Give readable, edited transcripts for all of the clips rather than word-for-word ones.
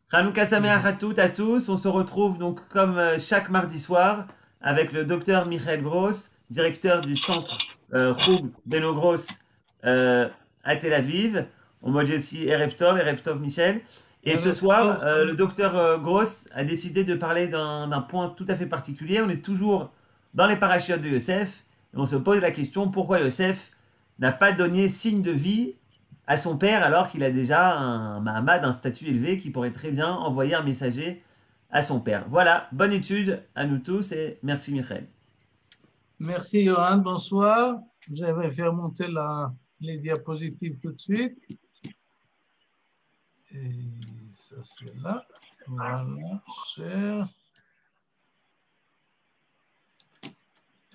Hanouka Sameach à tous. On se retrouve donc comme chaque mardi soir avec le docteur Michael Gross, directeur du centre Choug Beno Gross euh, à Tel Aviv. On m'a dit aussi Erev Tov Michel. Et ce soir, le docteur Gross a décidé de parler d'un point tout à fait particulier. On est toujours dans les parachutes de Yosef et on se pose la question pourquoi Yosef n'a pas donné signe de vie à son père alors qu'il a déjà un Mahamad, un statut élevé qui pourrait très bien envoyer un messager à son père. Voilà, bonne étude à nous tous et merci Michael. Merci Johan, bonsoir. Je vais faire monter les diapositives tout de suite. Et ça c'est là. Voilà, cher.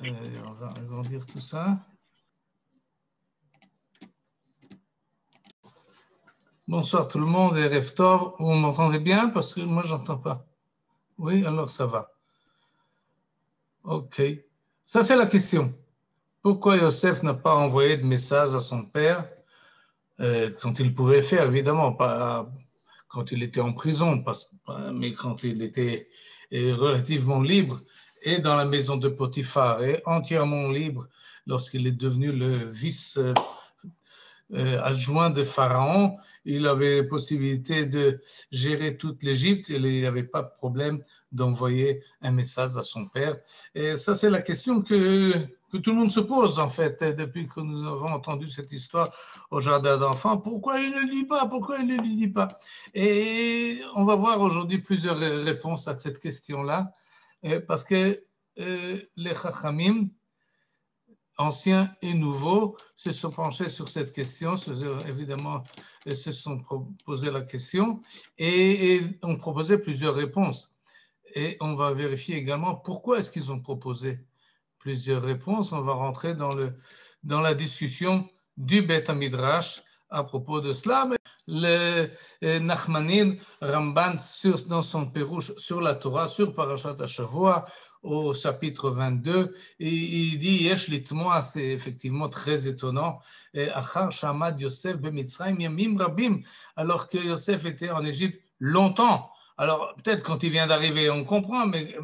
Et on va agrandir tout ça. Bonsoir tout le monde et Reftor. Vous m'entendez bien parce que moi j'entends pas. Oui, alors ça va. Ok. Ça c'est la question. Pourquoi Yosef n'a pas envoyé de message à son père quand il pouvait le faire, évidemment, pas quand il était en prison, mais quand il était relativement libre et dans la maison de Potiphar et entièrement libre lorsqu'il est devenu le vice adjoint de Pharaon, il avait la possibilité de gérer toute l'Égypte et il n'avait pas de problème d'envoyer un message à son père. Et ça, c'est la question que tout le monde se pose, en fait, depuis que nous avons entendu cette histoire au jardin d'enfants. Pourquoi il ne le dit pas? Pourquoi il ne le dit pas? Et on va voir aujourd'hui plusieurs réponses à cette question-là, parce que les Chachamim, anciens et nouveaux, se sont penchés sur cette question, évidemment, se sont posé la question et ont proposé plusieurs réponses. Et on va vérifier également pourquoi est-ce qu'ils ont proposé plusieurs réponses. On va rentrer dans la discussion du Beth Midrash à propos de cela. Le Nachmanin Ramban, dans son Pérouche sur la Torah, sur Parashat Hashavua, au chapitre 22, et il dit Yesh litmoa, c'est effectivement très étonnant. Achar shamad Yosef bemitzrayim yamim rabim, alors que Yosef était en Égypte longtemps. Alors, peut-être quand il vient d'arriver, on comprend, mais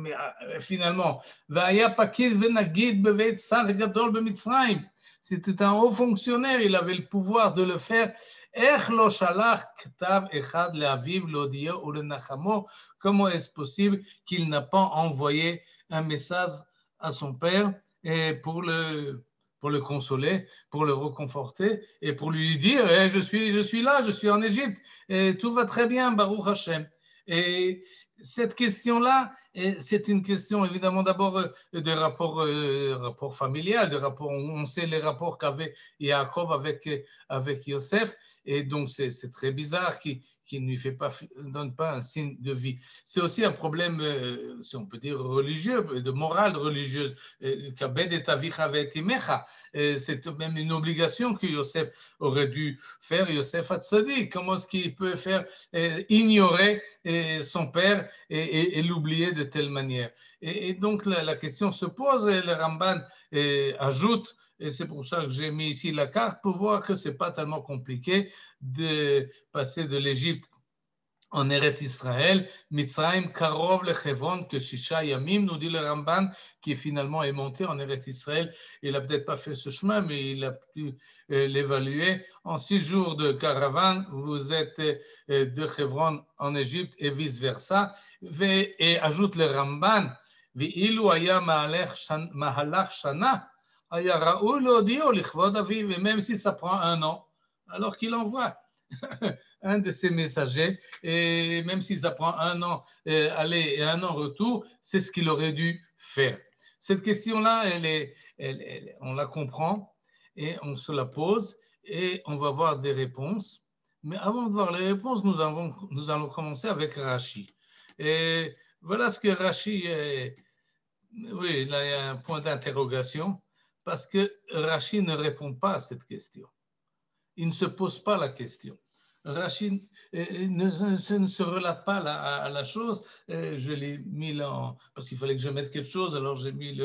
finalement, Vaya pakid venagid bevet sar gadol bemitzrayim. C'était un haut fonctionnaire, il avait le pouvoir de le faire. Comment est-ce possible qu'il n'a pas envoyé un message à son père et pour le consoler, pour le réconforter et pour lui dire je suis là, je suis en Égypte et tout va très bien, Baruch Hashem. Et cette question-là, c'est une question évidemment d'abord de rapport familial, de rapport, on sait les rapports qu'avait Yaakov avec Yosef, et donc c'est très bizarre qu'il ne donne pas un signe de vie. C'est aussi un problème, si on peut dire, religieux, de morale religieuse. C'est même une obligation que Yosef aurait dû faire, Yosef Hatzadik. Comment est-ce qu'il peut faire ignorer son père et l'oublier de telle manière? Et donc la question se pose et le Ramban ajoute, et c'est pour ça que j'ai mis ici la carte pour voir que ce n'est pas tellement compliqué de passer de l'Égypte en Eretz Israël, Mitzrayim Karov le Chevron que Shisha Yamim, nous dit le Ramban, qui finalement est monté en Eretz Israël. Il n'a peut-être pas fait ce chemin, mais il a pu l'évaluer. En 6 jours de caravane, vous êtes de Chevron en Égypte et vice-versa. Et ajoute le Ramban, V'ilu aya mahalach shana, aya ra'u l'odio lichvod aviv, et même si ça prend un an, alors qu'il envoie un de ses messagers, et même si ça prend un an aller et un an retour, c'est ce qu'il aurait dû faire. Cette question-là, on la comprend et on se la pose et on va voir des réponses. Mais avant de voir les réponses, nous allons commencer avec Rashi. Et voilà ce que Rashi oui, là, il y a un point d'interrogation parce que Rashi ne répond pas à cette question. Il ne se pose pas la question. Rachid ne se relate pas à la chose. Je l'ai mis là parce qu'il fallait que je mette quelque chose, alors j'ai mis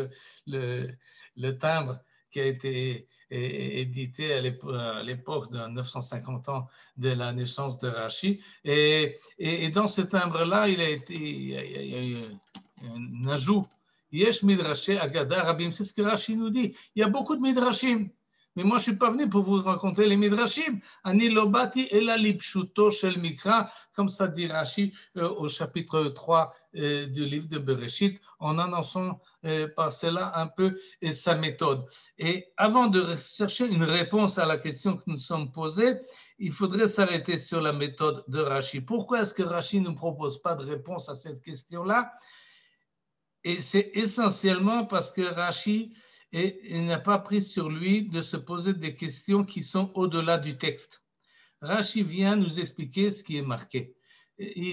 le timbre qui a été édité à l'époque de 950 ans de la naissance de Rashi. Et dans ce timbre-là, il y a eu un ajout. Yesh midrashé agada rabim, c'est ce que Rashi nous dit. Il y a beaucoup de midrashim. Mais moi, je ne suis pas venu pour vous raconter les midrashim. Ani lobati ela lipshuto shel mikra, comme ça dit Rashi au chapitre 3 du livre de Bereshit, en annonçant par cela un peu sa méthode. Et avant de chercher une réponse à la question que nous sommes posée, il faudrait s'arrêter sur la méthode de Rashi. Pourquoi est-ce que Rashi ne propose pas de réponse à cette question-là? Et c'est essentiellement parce que Rashi n'a pas pris sur lui de se poser des questions qui sont au-delà du texte. Rashi vient nous expliquer ce qui est marqué.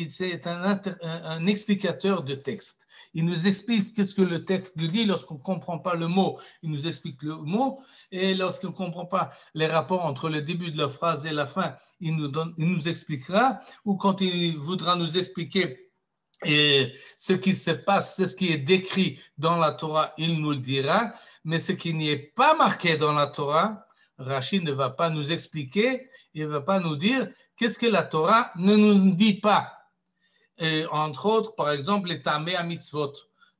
C'est un explicateur de texte. Il nous explique qu'est-ce que le texte nous dit lorsqu'on ne comprend pas le mot. Il nous explique le mot, et lorsqu'on ne comprend pas les rapports entre le début de la phrase et la fin, il nous expliquera, ou quand il voudra nous expliquer et ce qui se passe, c'est ce qui est décrit dans la Torah, il nous le dira, mais ce qui n'y est pas marqué dans la Torah, Rashi ne va pas nous expliquer, il ne va pas nous dire qu'est-ce que la Torah ne nous dit pas. Et entre autres, par exemple, les tamé à mitzvot,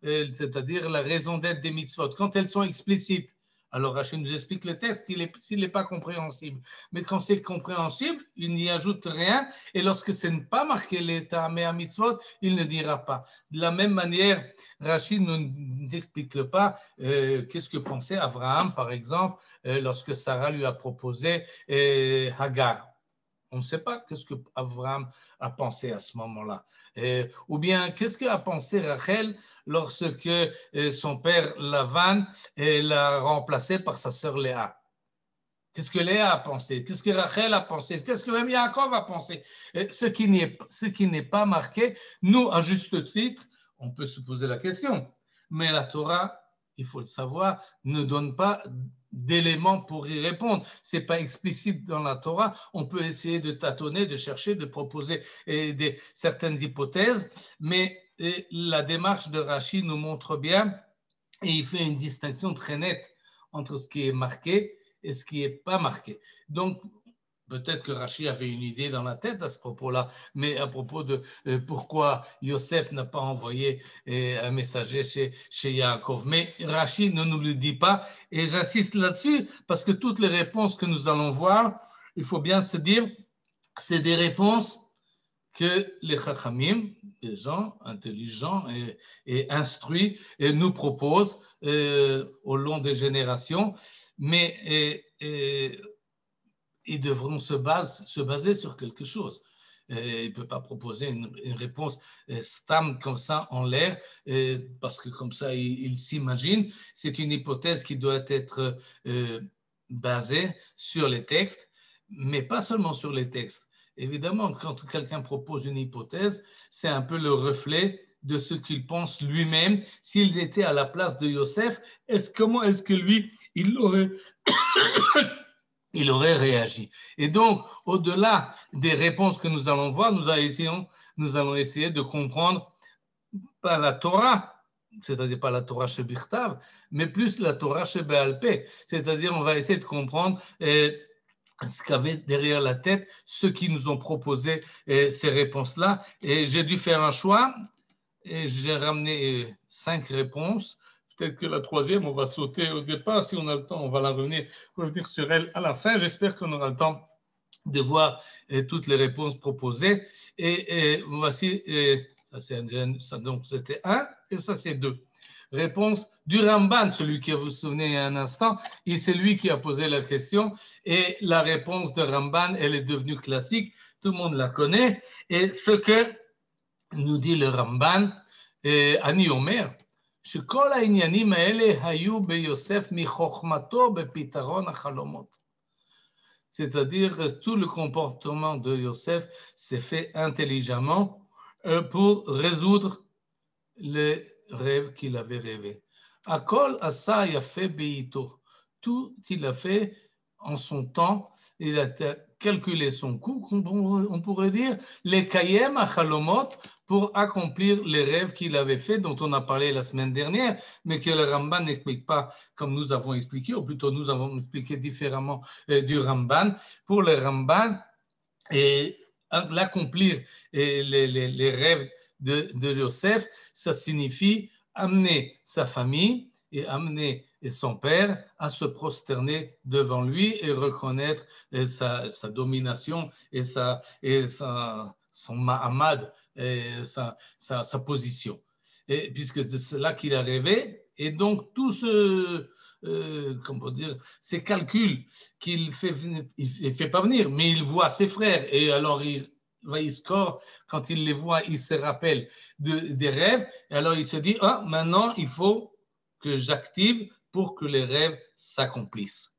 c'est-à-dire la raison d'être des mitzvot, quand elles sont explicites. Alors Rashi nous explique le texte s'il n'est pas compréhensible. Mais quand c'est compréhensible, il n'y ajoute rien. Et lorsque ce n'est pas marqué les tamé à mitzvot, il ne dira pas. De la même manière, Rashi ne nous explique pas qu'est-ce que pensait Abraham, par exemple, lorsque Sarah lui a proposé Hagar. On ne sait pas qu'est-ce que Abraham a pensé à ce moment-là. Ou bien, qu'est-ce qu'a pensé Rachel lorsque son père Lavan l'a remplacé par sa sœur Léa? Qu'est-ce que Léa a pensé? Qu'est-ce que Rachel a pensé? Qu'est-ce que même Yaakov a pensé? Ce qui n'est pas marqué, nous, à juste titre, on peut se poser la question. Mais la Torah, il faut le savoir, ne donne pas d'éléments pour y répondre. Ce n'est pas explicite dans la Torah. On peut essayer de tâtonner, de chercher, de proposer certaines hypothèses, mais la démarche de Rashi nous montre bien, et il fait une distinction très nette entre ce qui est marqué et ce qui n'est pas marqué. Donc, peut-être que Rashi avait une idée dans la tête à ce propos-là, mais à propos de pourquoi Yosef n'a pas envoyé un messager chez Yaakov. Mais Rashi ne nous le dit pas, et j'insiste là-dessus, parce que toutes les réponses que nous allons voir, il faut bien se dire, c'est des réponses que les Chachamim, les gens intelligents et instruits, nous proposent au long des générations, mais ils devront se baser sur quelque chose. Il ne peut pas proposer une réponse stam comme ça en l'air, parce que comme ça, il s'imagine. C'est une hypothèse qui doit être basée sur les textes, mais pas seulement sur les textes. Évidemment, quand quelqu'un propose une hypothèse, c'est un peu le reflet de ce qu'il pense lui-même. S'il était à la place de Yosef, comment est-ce que lui, il aurait réagi. Et donc, au-delà des réponses que nous allons voir, nous allons essayer de comprendre pas la Torah, c'est-à-dire pas la Torah chez Birtav, mais plus la Torah chez Béalpé. C'est-à-dire, on va essayer de comprendre ce qu'avaient derrière la tête ceux qui nous ont proposé ces réponses-là. Et j'ai dû faire un choix, et j'ai ramené 5 réponses. Peut-être que la troisième, on va sauter au départ. Si on a le temps, on va la revenir sur elle à la fin. J'espère qu'on aura le temps de voir toutes les réponses proposées. Et voici, donc c'était 1 et ça c'est 2. Réponse du Ramban, celui qui vous vous souvenez il y a un instant, et c'est lui qui a posé la question. Et la réponse de Ramban, elle est devenue classique. Tout le monde la connaît. Et ce que nous dit le Ramban, Ani Omer, שכל העניינים האלה היו ביוסף מחוכמתו בפתרון החלומות. C'est-à-dire tout le comportement de Yosef s'est fait intelligemment pour résoudre les rêves qu'il avait rêvés. Akol asa yafe beito. Tout il a fait en son temps, il a calculer son coût, on pourrait dire, les kayem achalomot, pour accomplir les rêves qu'il avait faits, dont on a parlé la semaine dernière, mais que le Ramban n'explique pas comme nous avons expliqué, ou plutôt nous avons expliqué différemment du Ramban. Pour le Ramban, et l'accomplir les rêves de Joseph, ça signifie amener sa famille et amener son père à se prosterner devant lui et reconnaître sa domination et son ma'amad, et sa position. Et puisque c'est cela qu'il a rêvé, et donc tout comment dire, ces calculs qu'il fait, il fait pas venir, mais il voit ses frères, et alors il score, quand il les voit, il se rappelle des rêves, et alors il se dit, ah, maintenant il faut que j'active pour que les rêves s'accomplissent.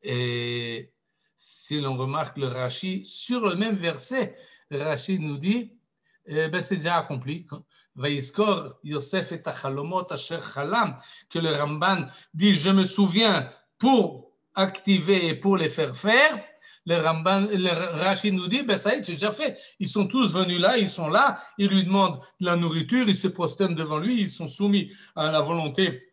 Et si l'on remarque le Rashi, sur le même verset, Rashi nous dit, ben c'est déjà accompli. Vaïskor Yosef et Tachalomot Asher Chalam, que le Ramban dit, je me souviens pour activer et pour les faire faire. Le Rashi nous dit, ben ça y est, c'est déjà fait. Ils sont tous venus là, ils sont là, ils lui demandent de la nourriture, ils se prosternent devant lui, ils sont soumis à la volonté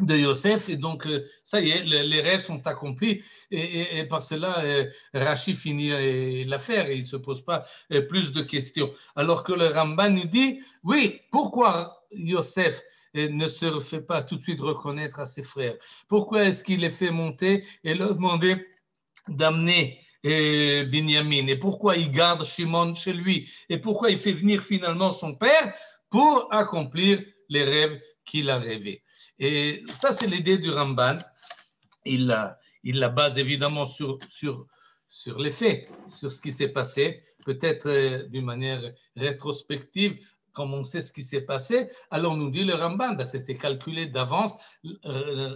de Yosef, et donc ça y est, les rêves sont accomplis, et par cela Rashi finit l'affaire et il ne se pose pas plus de questions. Alors que le Ramban nous dit, oui, pourquoi Yosef ne se fait pas tout de suite reconnaître à ses frères? Pourquoi est-ce qu'il les fait monter et leur demander d'amener Binyamin? Et pourquoi il garde Shimon chez lui? Et pourquoi il fait venir finalement son père pour accomplir les rêves qu'il a rêvés? Et ça, c'est l'idée du Ramban. Il la base évidemment sur les faits, sur ce qui s'est passé, peut-être d'une manière rétrospective, comme on sait ce qui s'est passé. Alors nous dit le Ramban, ben, c'était calculé d'avance.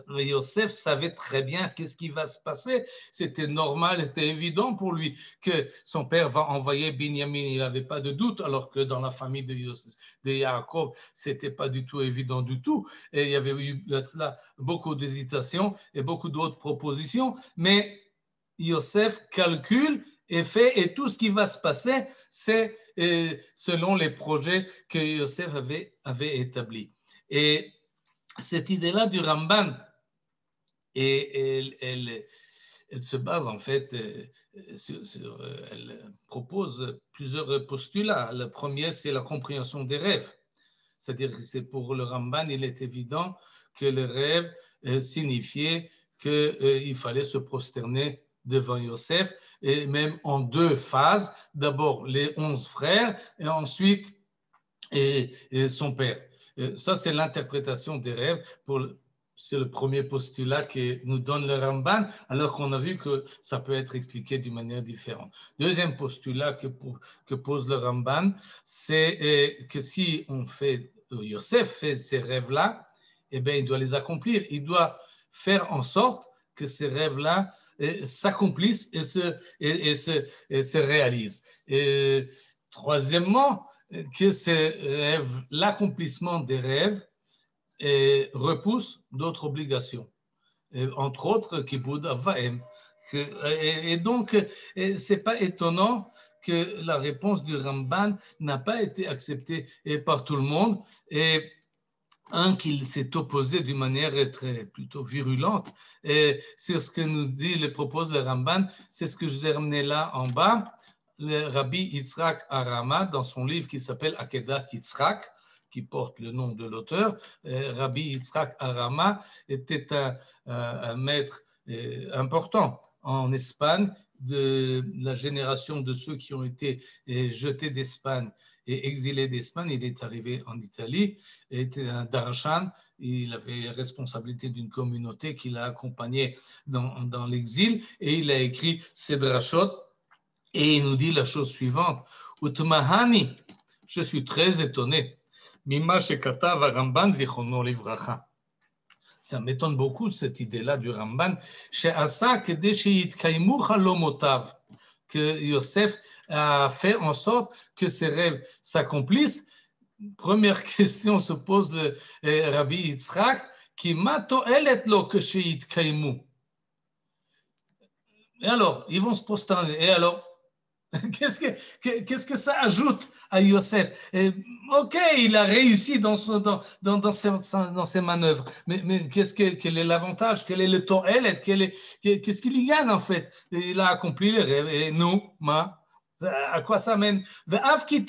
Yosef savait très bien qu'est-ce qui va se passer. C'était normal, c'était évident pour lui que son père va envoyer Binyamin. Il n'avait pas de doute, alors que dans la famille de Yaakov, c'était pas du tout évident du tout. Et il y avait eu là beaucoup d'hésitations et beaucoup d'autres propositions, mais Yosef calcule et fait, et tout ce qui va se passer, c'est selon les projets que Yosef avait établis. Et cette idée-là du Ramban, elle se base en fait elle propose plusieurs postulats. Le premier, c'est la compréhension des rêves. C'est-à-dire que c'est pour le Ramban, il est évident que le rêve signifiait qu'il fallait se prosterner devant Yosef, et même en deux phases. D'abord les 11 frères, et ensuite son père. Ça, c'est l'interprétation des rêves. C'est le premier postulat que nous donne le Ramban, alors qu'on a vu que ça peut être expliqué d'une manière différente. Deuxième postulat que pose le Ramban, c'est que si Yosef fait ces rêves-là, eh bien, il doit les accomplir. Il doit faire en sorte que ces rêves-là s'accomplissent et se réalisent. Et troisièmement, que l'accomplissement des rêves repousse d'autres obligations, entre autres Kibud Avaim. Et donc, ce n'est pas étonnant que la réponse du Ramban n'a pas été acceptée par tout le monde, et qu'il s'est opposé d'une manière plutôt virulente. Et c'est ce que nous propose le Ramban, c'est ce que je vous ai ramené là en bas. Le Rabbi Yitzhak Arama, dans son livre qui s'appelle Akedat Yitzhak, qui porte le nom de l'auteur, Rabbi Yitzhak Arama était un maître important en Espagne, de la génération de ceux qui ont été jetés d'Espagne et exilé d'Espagne. Il est arrivé en Italie, il était un darshan, il avait responsabilité d'une communauté qu'il a accompagnée dans l'exil, et il a écrit ses drashot, et il nous dit la chose suivante: Utmahani, je suis très étonné, Mima shekatav Ramban zichrono livracha. Ça m'étonne beaucoup cette idée-là du Ramban, she'asa kedei sheyitkaimu chalomotav, que Yosef a fait en sorte que ses rêves s'accomplissent. Première question se pose le Rabbi Yitzhak, qui ma to'elet lo que sheyitkaimu. Et alors, ils vont se prosterner. Et alors, qu'est-ce que ça ajoute à Yosef? Ok, il a réussi dans ses manœuvres, mais quel est l'avantage? Quel est le to'elet? Qu'est-ce qu'il y gagne en fait? Il a accompli les rêves. Et nous, à quoi ça mène? Ajoute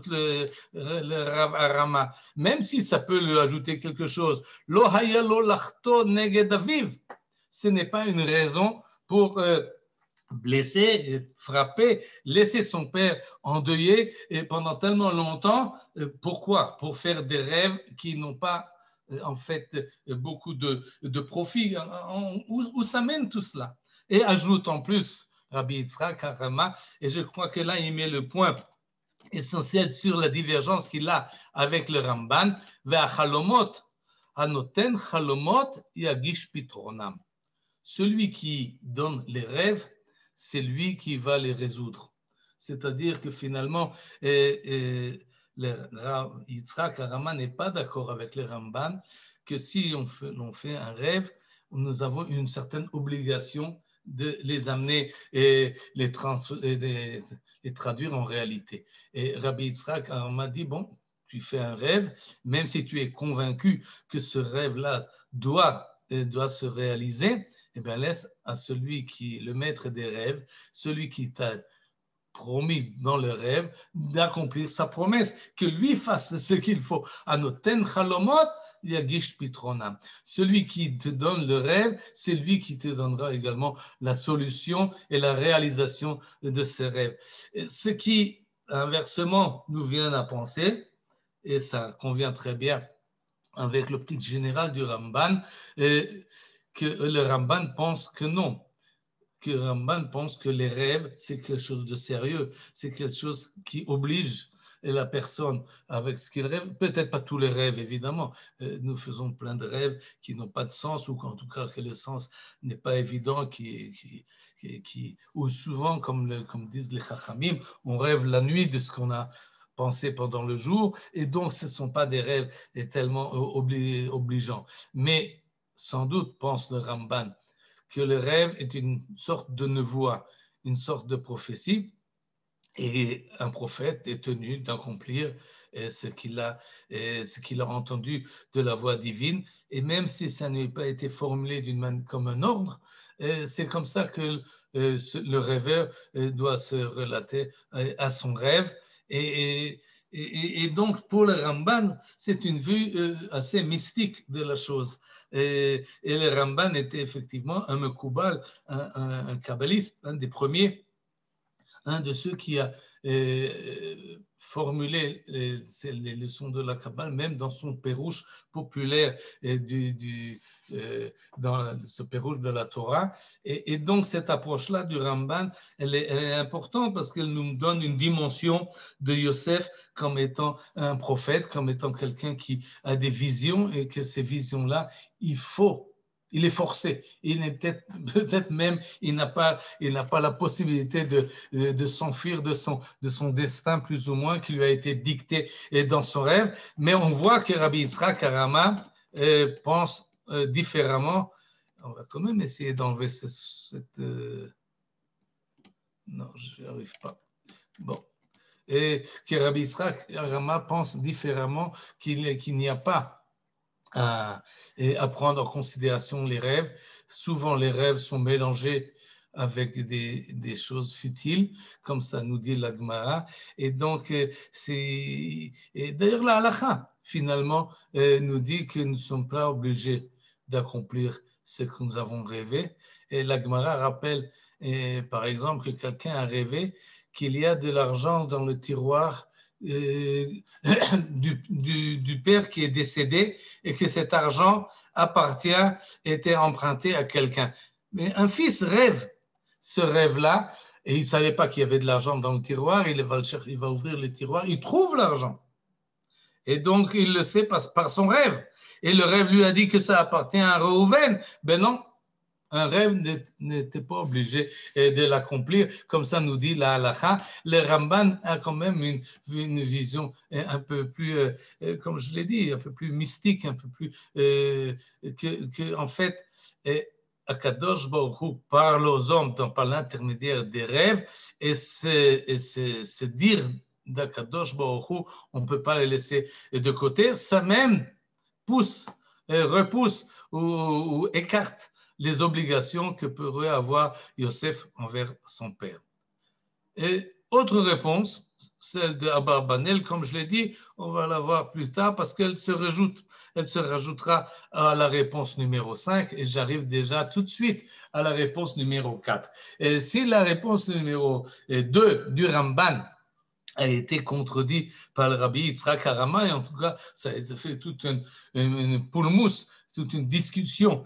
le Rav Arama, même si ça peut lui ajouter quelque chose. Lo haya lo lachto neged aviv. Ce n'est pas une raison pour blesser, frapper, laisser son père endeuillé et pendant tellement longtemps. Pourquoi? Pour faire des rêves qui n'ont pas en fait beaucoup de profit. Où ça mène tout cela? Et ajoute en plus Rabbi Yitzhak Harama, et je crois que là il met le point essentiel sur la divergence qu'il a avec le Ramban, Ve'achalomot, Anoten Chalomot Yagish Pitronam. Celui qui donne les rêves, c'est lui qui va les résoudre. C'est-à-dire que finalement, le Yitzhak Harama n'est pas d'accord avec le Ramban que si on fait un rêve, nous avons une certaine obligation de les amener et les traduire en réalité. Et Rabbi Yitzhak Harama dit, bon, tu fais un rêve, même si tu es convaincu que ce rêve-là doit se réaliser, eh bien, laisse à celui qui est le maître des rêves, celui qui t'a promis dans le rêve d'accomplir sa promesse, que lui fasse ce qu'il faut. Anoten chalomot yagish pitronam. Celui qui te donne le rêve, c'est lui qui te donnera également la solution et la réalisation de ces rêves. Ce qui, inversement, nous vient à penser, et ça convient très bien avec l'optique générale du Ramban, que le Ramban pense que non, que le Ramban pense que les rêves, c'est quelque chose de sérieux, c'est quelque chose qui oblige la personne avec ce qu'il rêve, peut-être pas tous les rêves évidemment, nous faisons plein de rêves qui n'ont pas de sens ou qu'en tout cas que le sens n'est pas évident, ou souvent comme disent les Chachamim, on rêve la nuit de ce qu'on a pensé pendant le jour, et donc ce ne sont pas des rêves tellement obligeants. Mais sans doute, pense le Ramban, que le rêve est une sorte de nevoie, une sorte de prophétie, et un prophète est tenu d'accomplir ce qu'il a entendu de la voix divine, et même si ça n'a pas été formulé comme un ordre, c'est comme ça que le rêveur doit se relater à son rêve, et donc, pour le Ramban, c'est une vue assez mystique de la chose. Et le Ramban était effectivement un Mekoubal, un kabbaliste, un des premiers, un de ceux qui a formulé les leçons de la Kabbale, même dans son pérouche populaire dans ce pérouche de la Torah. Et donc, cette approche-là du Ramban, elle est importante parce qu'elle nous donne une dimension de Yosef comme étant un prophète, comme étant quelqu'un qui a des visions, et que ces visions-là, il est forcé. Il est peut-être même, il n'a pas la possibilité de s'enfuir de son destin, plus ou moins, qui lui a été dicté dans son rêve. Mais on voit que Rabbi Yitzhak Harama pense différemment. On va quand même essayer d'enlever cette... Non, je n'y arrive pas. Bon. Et que Rabbi Yitzhak Harama pense différemment, qu'il n'y a pas à prendre en considération les rêves. Souvent, les rêves sont mélangés avec des choses futiles, comme ça nous dit la Gemara. Et donc, d'ailleurs, la halakha, finalement, nous dit que nous ne sommes pas obligés d'accomplir ce que nous avons rêvé. Et la Gemara rappelle, par exemple, que quelqu'un a rêvé qu'il y a de l'argent dans le tiroir du père qui est décédé, et que cet argent était emprunté à quelqu'un. Mais un fils rêve ce rêve-là, et il ne savait pas qu'il y avait de l'argent dans le tiroir. Il va ouvrir le tiroir, il trouve l'argent. Et donc, il le sait par son rêve. Et le rêve lui a dit que ça appartient à Reuven. Ben non, un rêve n'était pas obligé de l'accomplir, comme ça nous dit la halakha. Le Ramban a quand même une vision un peu plus, comme je l'ai dit, un peu plus mystique, un peu plus en fait, Akadosh Baruch Hu parle aux hommes par l'intermédiaire des rêves, et ce dire d'Akadosh Baruch Hu, on ne peut pas les laisser de côté. Ça même repousse ou écarte les obligations que pourrait avoir Yosef envers son père. Et autre réponse, celle de Abarbanel, comme je l'ai dit, on va la voir plus tard parce qu'elle se rajoutera à la réponse numéro 5 et j'arrive déjà tout de suite à la réponse numéro 4. Et si la réponse numéro 2 du Ramban a été contredit par le Rabbi Yitzhak Harama, et en tout cas, ça a fait toute une poulmousse, toute une discussion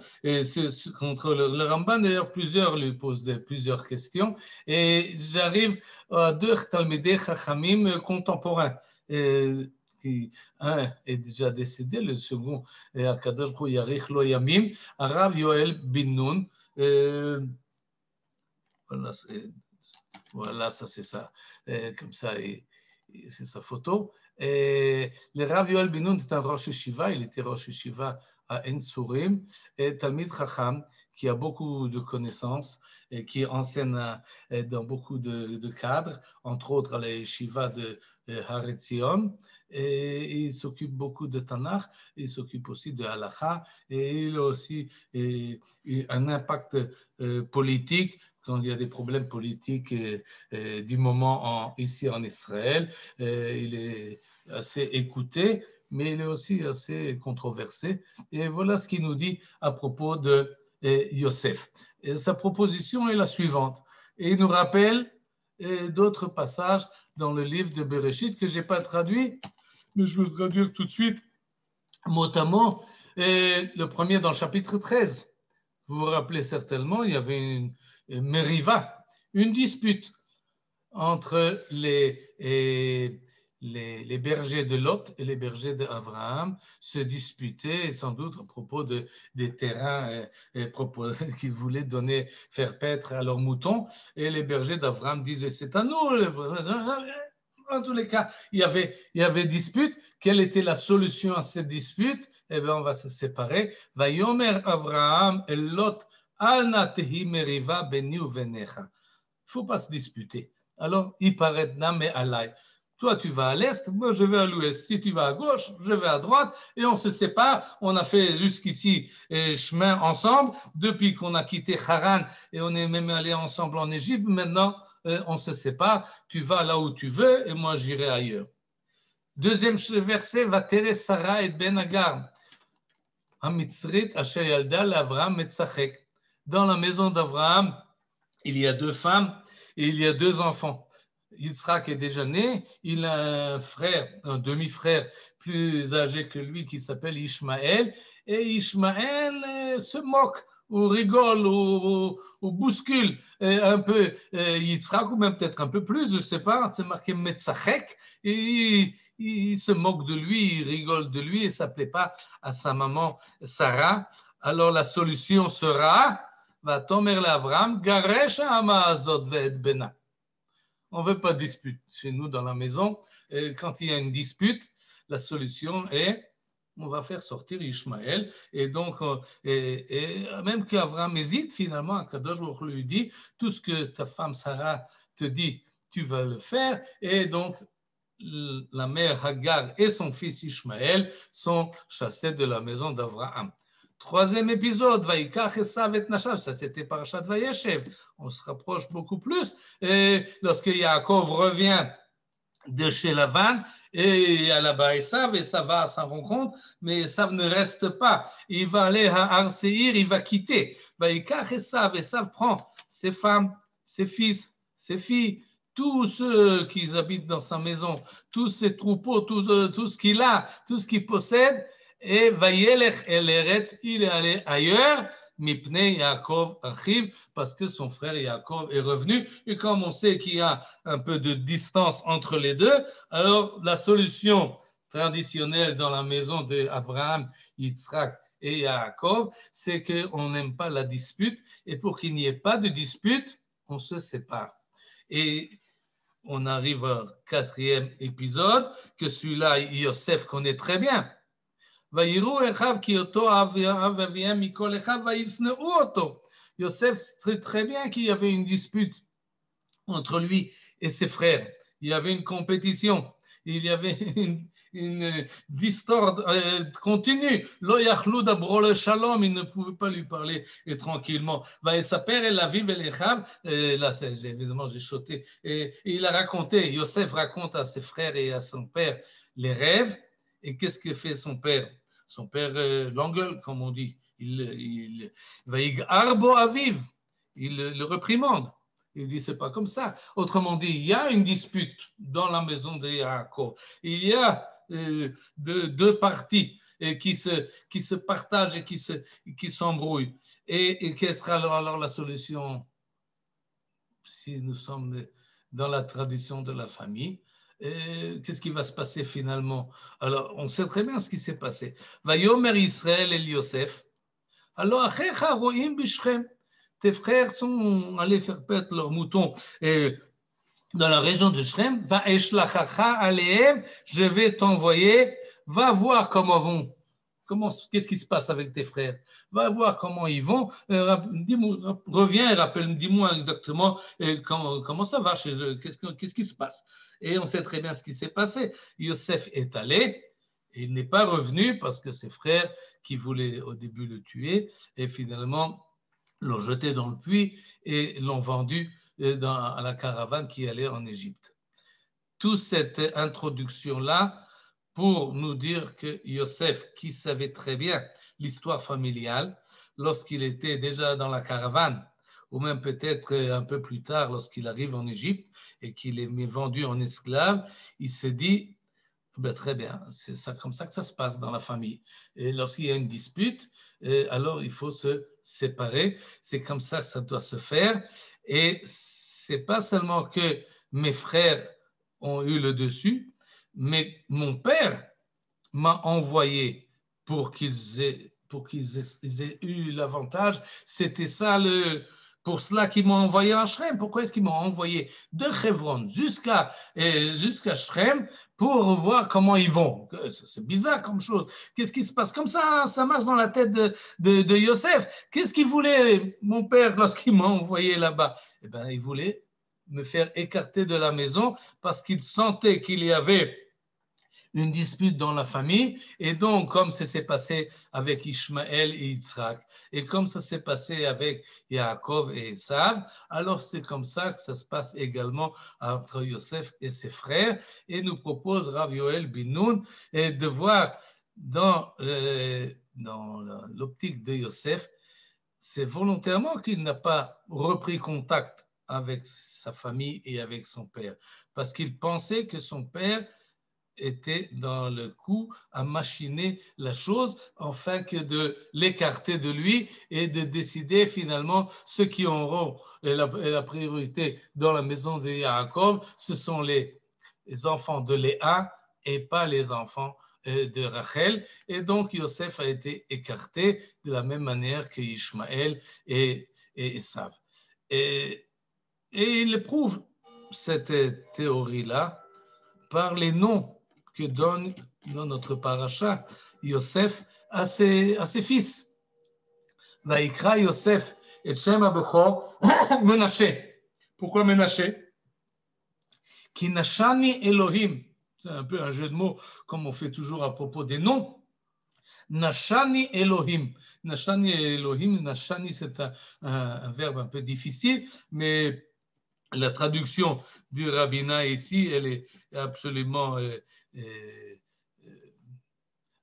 contre le Ramban. D'ailleurs, plusieurs lui posent plusieurs questions. Et j'arrive à deux Talmidei Chachamim contemporains. Un est déjà décédé, le second est Akadosh Baruch Hu Yarich Lo Yamim, Arav Yoel bin Nun. Voilà, ça c'est ça. Comme ça, c'est sa photo. Et le Rav Yoel bin Nun est un Rosh Yeshiva, il était Rosh Yeshiva à En-Surim, et Talmid Chacham, qui a beaucoup de connaissances et qui enseigne dans beaucoup de cadres, entre autres à la Yeshiva de Har Etzion. Et il s'occupe beaucoup de Tanakh, il s'occupe aussi de Halakha, et il a aussi un impact politique quand il y a des problèmes politiques du moment ici en Israël. Il est assez écouté, mais il est aussi assez controversé. Et voilà ce qu'il nous dit à propos de Yosef. Et sa proposition est la suivante. Et il nous rappelle d'autres passages dans le livre de Bereshit que je n'ai pas traduit, mais je vais le traduire tout de suite, mot à mot. Et le premier dans le chapitre 13. Vous vous rappelez certainement, il y avait une meriva, une dispute entre les bergers de Lot et les bergers d'Abraham se disputaient sans doute à propos des terrains qu'ils voulaient faire paître à leurs moutons. Et les bergers d'Abraham disaient c'est à nous. En tous les cas, il y avait dispute. Quelle était la solution à cette dispute? Eh bien, on va se séparer. Vayomer Abraham et Lot al natehi meriva beni uvenecha. Il ne faut pas se disputer. Alors, il paraît mais alay. Toi, tu vas à l'est, moi, je vais à l'ouest. Si tu vas à gauche, je vais à droite, et on se sépare. On a fait jusqu'ici chemin ensemble, depuis qu'on a quitté Haran, et on est même allé ensemble en Égypte. Maintenant, on se sépare. Tu vas là où tu veux, et moi, j'irai ailleurs. Deuxième verset, va terrer Sarah et Ben Agar. Hamitzrit asher yalda l'Avraham metzachek. Dans la maison d'Abraham, il y a 2 femmes et il y a 2 enfants. Yitzhak est déjà né, il a un frère, un demi-frère plus âgé que lui qui s'appelle Ishmaël, et Ishmaël se moque ou rigole ou bouscule un peu Yitzhak, ou même peut-être un peu plus, je ne sais pas, c'est marqué Metzachek, et il se moque de lui, il rigole de lui, et ça ne plaît pas à sa maman Sarah. Alors la solution sera, va tomer l'Avram, garesh ha'amazot ve'et bena. On ne veut pas de dispute chez nous dans la maison. Et quand il y a une dispute, la solution est on va faire sortir Ishmaël. Et donc, même qu'Abraham hésite, finalement, Akadosh Baruch Hu lui dit tout ce que ta femme Sarah te dit, tu vas le faire. Et donc, la mère Hagar et son fils Ishmaël sont chassés de la maison d'Abraham. Troisième épisode, Vaïkach Esav et Nashav, ça c'était Parashat Vayeshev. On se rapproche beaucoup plus. Et lorsque Yaakov revient de chez Lavan, et il y a là-bas Esav, et ça va à sa rencontre, mais Esav ne reste pas. Il va aller à Ar-Seir, il va quitter. Vaïkach Esav, Esav prend ses femmes, ses fils, ses filles, tous ceux qui habitent dans sa maison, tous ses troupeaux, tout ce qu'il a, tout ce qu'il possède, et Vayelech el Eretz, il est allé ailleurs, Mipnei Yaakov Achiv, parce que son frère Yaakov est revenu. Et comme on sait qu'il y a un peu de distance entre les deux, alors la solution traditionnelle dans la maison d'Abraham, Yitzhak et Yaakov, c'est qu'on n'aime pas la dispute. Et pour qu'il n'y ait pas de dispute, on se sépare. Et on arrive au 4e épisode, que celui-là, Yosef connaît très bien. ויראו אחיו כי אותו אב ואביהם מכל אחיו וישנאו אותו. Yosef sait très bien qu'il y avait une dispute entre lui et ses frères. Il y avait une compétition. Il y avait une discorde continue. Lo yachlou d'abro le shalom, il ne pouvait pas lui parler tranquillement. Va sa père et la vive et les chaves. Là, évidemment, j'ai sauté. Et il a raconté, Yosef raconte à ses frères et à son père les rêves. Et qu'est-ce que fait son père? Son père l'engueule, comme on dit. Il va arbo aviv. Il le reprimande. Il dit, c'est pas comme ça. Autrement dit, il y a une dispute dans la maison de Yaakov. Il y a deux parties qui se partagent et qui s'embrouillent. Et quelle sera alors la solution si nous sommes dans la tradition de la famille? Qu'est-ce qui va se passer finalement? Alors, on sait très bien ce qui s'est passé. Vayomer Israël el Yosef. Alors, achecha roim b'Shem. Tes frères sont allés faire paître leurs moutons dans la région de Shrem. Va eshlachacha alehem, je vais t'envoyer. Va voir comment vont. Qu'est-ce qui se passe avec tes frères? Va voir comment ils vont. Reviens et dis-moi exactement comment ça va chez eux. Qu'est-ce qui se passe? Et on sait très bien ce qui s'est passé. Yosef est allé. Il n'est pas revenu parce que ses frères qui voulaient au début le tuer et finalement l'ont jeté dans le puits et l'ont vendu à la caravane qui allait en Égypte. Toute cette introduction-là pour nous dire que Yosef, qui savait très bien l'histoire familiale, lorsqu'il était déjà dans la caravane, ou même peut-être un peu plus tard, lorsqu'il arrive en Égypte et qu'il est vendu en esclave, il s'est dit, ben, très bien, c'est ça, comme ça que ça se passe dans la famille. Et lorsqu'il y a une dispute, alors il faut se séparer. C'est comme ça que ça doit se faire. Et c'est pas seulement que mes frères ont eu le dessus, mais mon père m'a envoyé pour qu'ils aient eu l'avantage. C'était ça pour cela qu'ils m'ont envoyé à Shrem. Pourquoi est-ce qu'ils m'ont envoyé de Hebron jusqu'à Shrem pour voir comment ils vont? C'est bizarre comme chose. Qu'est-ce qui se passe? Comme ça marche dans la tête de Yosef. Qu'est-ce qu'il voulait, mon père, lorsqu'il m'a envoyé là-bas? Eh bien, il voulait me faire écarter de la maison parce qu'il sentait qu'il y avait une dispute dans la famille, et donc comme ça s'est passé avec Ishmaël et Yitzhak, et comme ça s'est passé avec Yaakov et Esav, alors c'est comme ça que ça se passe également entre Yosef et ses frères, et nous propose Rav Yoel Bin-Nun de voir dans l'optique de Yosef, c'est volontairement qu'il n'a pas repris contact avec sa famille et avec son père, parce qu'il pensait que son père était dans le coup à machiner la chose afin que de l'écarter de lui et de décider finalement ceux qui auront la priorité dans la maison de Yaakov, ce sont les enfants de Léa et pas les enfants de Rachel. Et donc Yosef a été écarté de la même manière que Ishmaël et Esav. Et il prouve cette théorie-là par les noms que donne dans notre paracha Yosef à ses fils. Vaikra Yosef et Shem Abechor Menaché. Pourquoi Menaché? Ki nashani Elohim. C'est un peu un jeu de mots comme on fait toujours à propos des noms. Nashani Elohim. Nashani Elohim. Nashani, c'est un verbe un peu difficile, mais la traduction du rabbinat ici, elle est absolument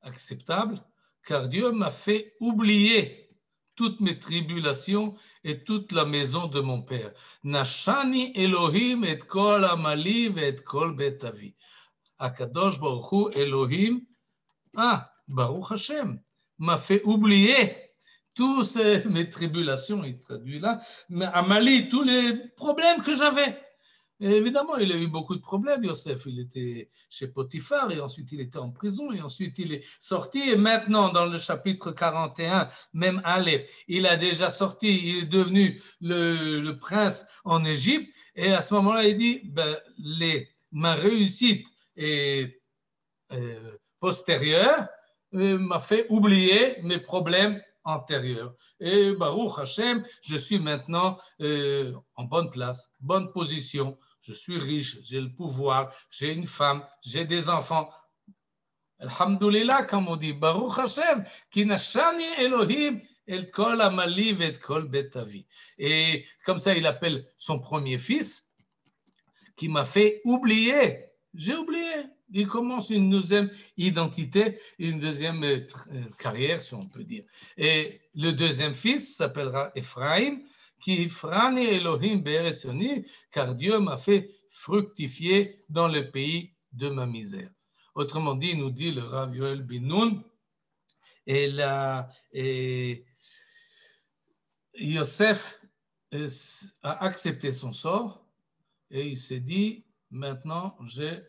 acceptable, car Dieu m'a fait oublier toutes mes tribulations et toute la maison de mon père. Nashani Elohim et kol amali et kol bet avi. Akadosh Baruch Hu Elohim, Baruch Hashem, m'a fait oublier toutes mes tribulations, il traduit là, mais Amali, tous les problèmes que j'avais. Et évidemment, il a eu beaucoup de problèmes, Yosef. Il était chez Potiphar, et ensuite il était en prison, et ensuite il est sorti. Et maintenant, dans le chapitre 41, même Aleph, il a déjà sorti, il est devenu le prince en Égypte. Et à ce moment-là, il dit, ma réussite postérieure m'a fait oublier mes problèmes antérieure. Et Baruch Hashem, je suis maintenant en bonne place, bonne position. Je suis riche, j'ai le pouvoir, j'ai une femme, j'ai des enfants. Alhamdulillah, comme on dit, Baruch Hashem, ki nashani Elohim el kol amali et kol betavi. Et comme ça, il appelle son premier fils, qui m'a fait oublier. J'ai oublié. Il commence une deuxième identité, une deuxième carrière, si on peut dire. Et le deuxième fils s'appellera Ephraim, qui Frani Elohim Be'eretzoni, car Dieu m'a fait fructifier dans le pays de ma misère. Autrement dit, nous dit le Rav Yoel Ben-Nun, et Yosef a accepté son sort et il s'est dit, maintenant j'ai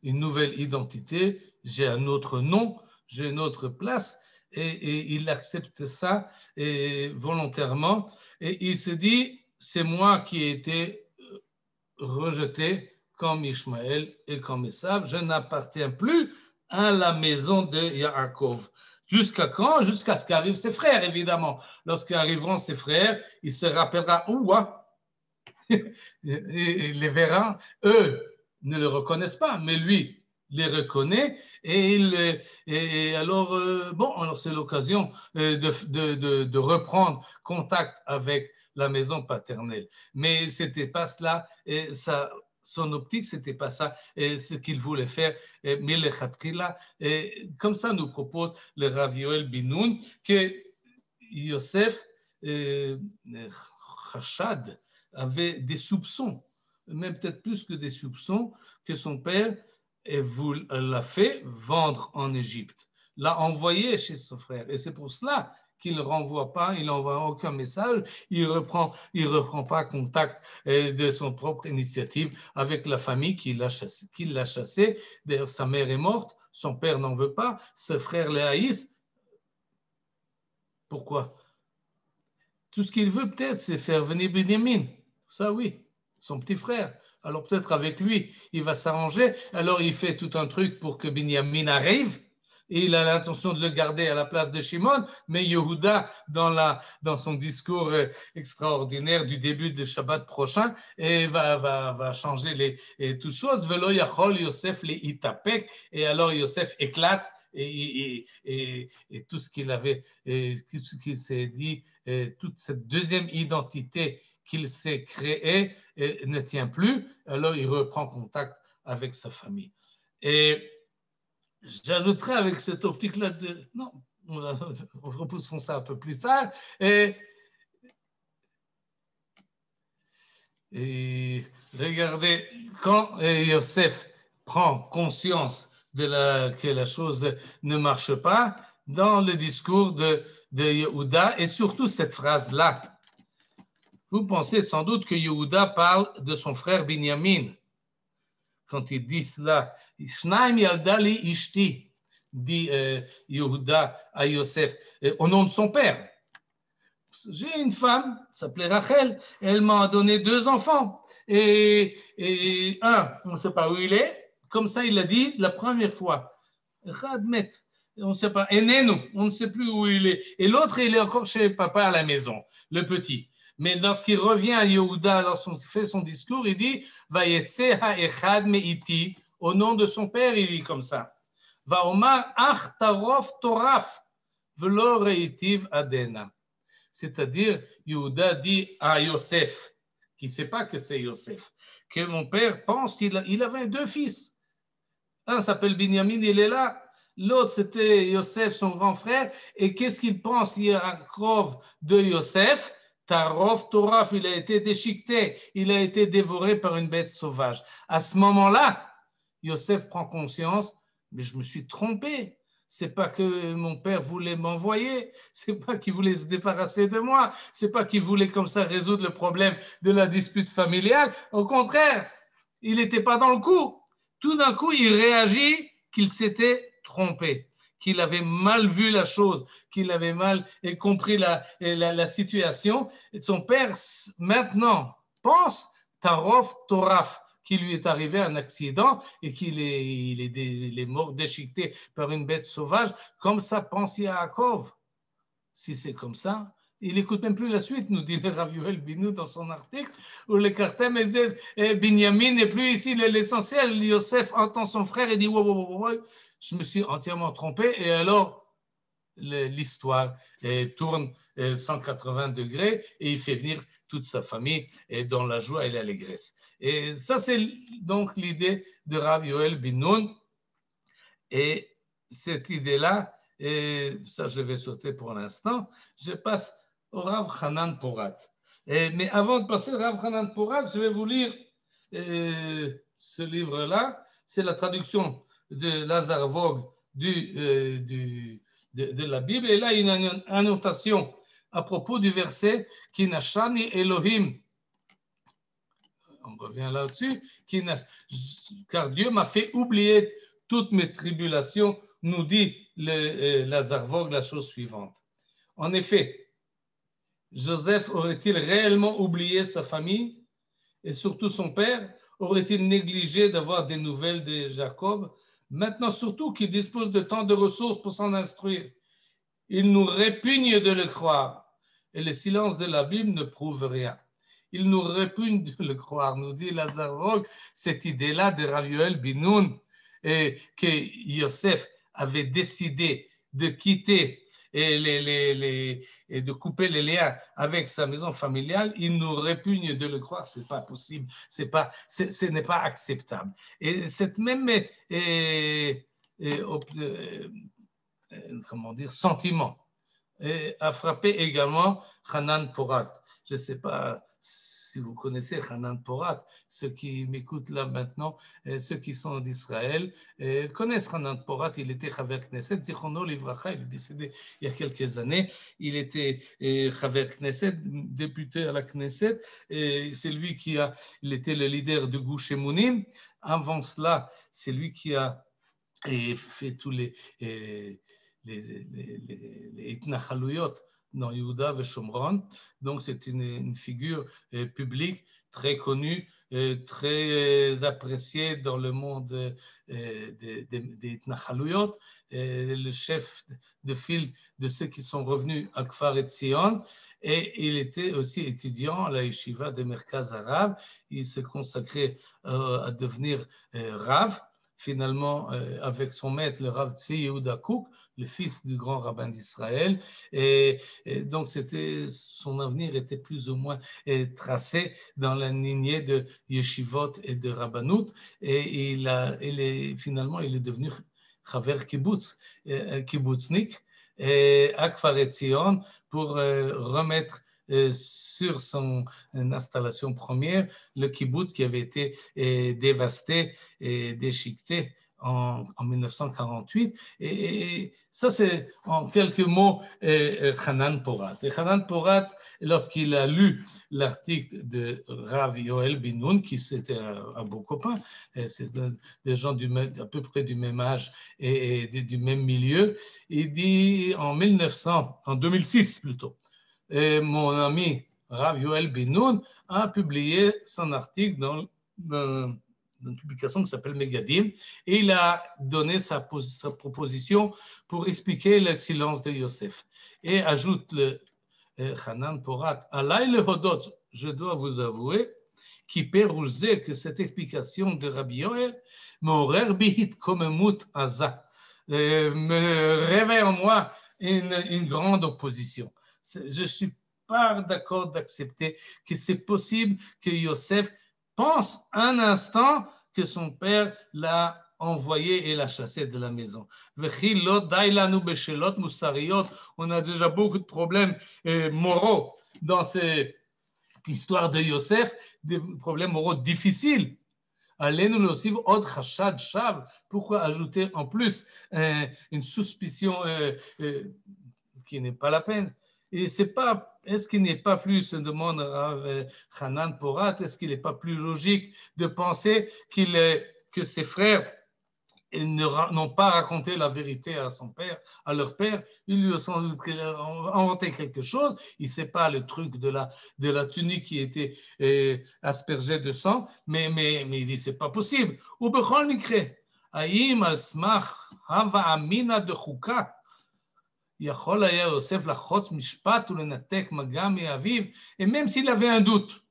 une nouvelle identité, j'ai un autre nom, j'ai une autre place, et il accepte ça volontairement, et il se dit, c'est moi qui ai été rejeté comme Ishmaël et comme Esav, je n'appartiens plus à la maison de Yaakov. Jusqu'à quand? Jusqu'à ce qu'arrivent ses frères, évidemment. Lorsqu'arriveront ses frères, il se rappellera, ouah, il les verra, eux ne le reconnaissent pas, mais lui les reconnaît, et alors, alors c'est l'occasion de reprendre contact avec la maison paternelle. Mais c'était pas cela, et ça, son optique, c'était pas ça, et ce qu'il voulait faire, mais le Khatrila, comme ça nous propose le Rav Yoel Ben-Nun, que Yosef Chachad avait des soupçons, même peut-être plus que des soupçons, que son père l'a fait vendre en Égypte, l'a envoyé chez son frère. Et c'est pour cela qu'il ne renvoie pas, il n'envoie aucun message, il reprend pas contact de son propre initiative avec la famille qui l'a chassé. D'ailleurs, sa mère est morte, son père n'en veut pas, ses frères les haïssent. Pourquoi? Tout ce qu'il veut peut-être, c'est faire venir Binyamin. Ça oui, son petit frère. Alors peut-être avec lui, il va s'arranger. Alors il fait tout un truc pour que Binyamin arrive. Et il a l'intention de le garder à la place de Shimon. Mais Yehuda, dans son discours extraordinaire du début de Shabbat prochain, va changer toutes choses. Velo yachol Yosef le itapek. Et alors Yosef éclate. Et tout ce qu'il avait, tout ce qu'il s'est dit, toute cette deuxième identité qu'il s'est créée ne tient plus, alors il reprend contact avec sa famille. Et j'ajouterai avec cette optique-là, non, repoussons ça un peu plus tard, et regardez, quand Yosef prend conscience que la chose ne marche pas, dans le discours de Yehuda, et surtout cette phrase-là, vous pensez sans doute que Yehuda parle de son frère Binyamin. Quand il dit cela, Shnaim yaldali ishti, dit Yehuda à Yosef, au nom de son père. J'ai une femme, s'appelait Rachel, elle m'a donné 2 enfants. Et un, on ne sait pas où il est, comme ça il l'a dit la première fois. Radmet, on ne sait pas. Enenu, on ne sait plus où il est. Et l'autre, il est encore chez papa à la maison, le petit. Mais lorsqu'il revient à Yehuda, lorsqu'on fait son discours, il dit Vayetse ha'echad me'iti, au nom de son père, il dit comme ça. Va'omar ach tarof toraf, velo reitiv adena. C'est-à-dire, Yehuda dit à Yosef, qui ne sait pas que c'est Yosef, que mon père pense qu'il avait 2 fils. Un s'appelle Binyamin, il est là. L'autre, c'était Yosef, son grand frère. Et qu'est-ce qu'il pense, Yaakov, de Yosef? Tarov Toraf, il a été déchiqueté, il a été dévoré par une bête sauvage. À ce moment-là, Yosef prend conscience, mais je me suis trompé. C'est pas que mon père voulait m'envoyer, c'est pas qu'il voulait se débarrasser de moi, c'est pas qu'il voulait comme ça résoudre le problème de la dispute familiale. Au contraire, il n'était pas dans le coup. Tout d'un coup, il réagit qu'il s'était trompé, qu'il avait mal vu la chose, qu'il avait mal compris la situation. Et son père, maintenant, pense Tarov Toraf, qu'il lui est arrivé un accident et qu'il est mort déchiqueté par une bête sauvage. Comme ça pense Yaakov. si c'est comme ça, il n'écoute même plus la suite, nous dit le Rav Yoel Binou dans son article, où le Kartem dit Binyamin n'est plus ici l'essentiel. Yosef entend son frère et dit je me suis entièrement trompé. Et alors, l'histoire tourne 180 degrés et il fait venir toute sa famille dans la joie et l'allégresse. Et ça, c'est donc l'idée de Rav Yoel Binou. Et cette idée-là, et ça je vais sauter pour l'instant, je passe au Rav Hanan Porat. Mais avant de passer au Rav Hanan Porat, je vais vous lire ce livre-là. C'est la traduction de Lazar Vogue de la Bible. Et là, il y a une annotation à propos du verset « Kinashani Elohim ». On revient là-dessus. Car Dieu m'a fait oublier toutes mes tribulations, nous dit Lazar Vogue la chose suivante. En effet, Joseph aurait-il réellement oublié sa famille et surtout son père? Aurait-il négligé d'avoir des nouvelles de Jacob? Maintenant, surtout qu'il dispose de tant de ressources pour s'en instruire, il nous répugne de le croire. Et le silence de la Bible ne prouve rien. Il nous répugne de le croire, nous dit Lazar Vogue, cette idée-là de Rav Yoel Binoun, que Yosef avait décidé de quitter et de couper les liens avec sa maison familiale, il nous répugne de le croire, ce n'est pas possible, ce n'est pas acceptable. Et cette même comment dire, sentiment a frappé également Hanan Porat. Je ne sais pas si vous connaissez Hanan Porat, ceux qui m'écoutent là maintenant, ceux qui sont d'Israël, connaissent Hanan Porat. Il était Chaver Knesset, Zichrono Livracha, il est décédé il y a quelques années. Il était Chaver Knesset, député à la Knesset. C'est lui il était le leader de Gush Emunim. Avant cela, c'est lui qui a fait tous les Itnachaluyot dans Yehuda et Shomron. Donc, c'est une figure publique très connue, très appréciée dans le monde des Itnachaluyot, le chef de file de ceux qui sont revenus à Kfar Etzion. Et il était aussi étudiant à la yeshiva de Merkaz Arabe. Il se consacrait à devenir Rav. Finalement, avec son maître, le Rav Tzvi Yehuda Kouk, le fils du grand rabbin d'Israël. Et donc, son avenir était plus ou moins tracé dans la lignée de yeshivot et de rabbanout. Et finalement, il est devenu Chaver Kibbutz, Kibbutznik, à Kfar Etzion, pour remettre sur son installation première, le kibbutz qui avait été dévasté et déchiqueté en 1948. Et ça, c'est en quelques mots Hanan Porat. Et Hanan Porat, lorsqu'il a lu l'article de Rav Yoel Binoun, qui c'était un beau copain, c'est des gens à peu près du même âge et du même milieu, il dit en 2006 plutôt, et mon ami Rav Yoel Binoun a publié son article dans une publication qui s'appelle Megadim, et il a donné sa proposition pour expliquer le silence de Yosef. Et ajoute le Hanan Porat, Alay le Hodot, je dois vous avouer, qui pérousait que cette explication de Rabbi Yoel m'aurait bihit komemut aza, me réveille en moi une grande opposition. Je ne suis pas d'accord d'accepter que c'est possible que Yosef pense un instant que son père l'a envoyé et l'a chassé de la maison. On a déjà beaucoup de problèmes moraux dans cette histoire de Yosef, des problèmes moraux difficiles. Pourquoi ajouter en plus une suspicion qui n'est pas la peine? Et est-ce qu'il n'est pas plus, se demande Hanan Porat, est-ce qu'il n'est pas plus logique de penser que ses frères n'ont pas raconté la vérité à son père, à leur père? Ils lui ont sans doute inventé quelque chose. Il ne sait pas le truc de la tunique qui était aspergée de sang, mais il dit c'est pas possible. Ou bechol mikre, haïm al smach hava amina de chouka. יכול היה יוסף לחוץ משפט ולנתק מגע מאביו, et même s'il avait un doute,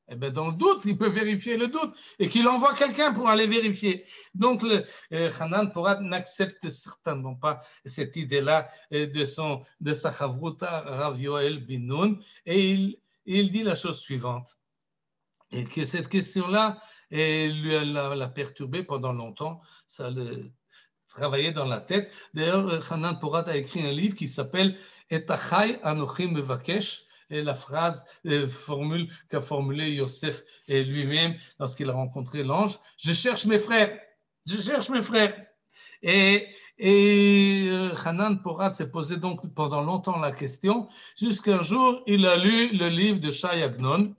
eh bien, dans le doute, il peut vérifier le doute et qu'il envoie quelqu'un pour aller vérifier. Donc, Hanan Porat n'accepte certainement pas cette idée-là de sa chavruta Rav Yoel bin Nun, et il dit la chose suivante, et que cette question-là l'a perturbé pendant longtemps, ça le travaillait dans la tête. D'ailleurs, Hanan Porat a écrit un livre qui s'appelle Et achai anochi mevakesh, et la phrase formule qu'a formulée Yosef lui-même lorsqu'il a rencontré l'ange, je cherche mes frères, je cherche mes frères. Et Hanan Porat s'est posé donc pendant longtemps la question, jusqu'un jour, il a lu le livre de Shai Agnon,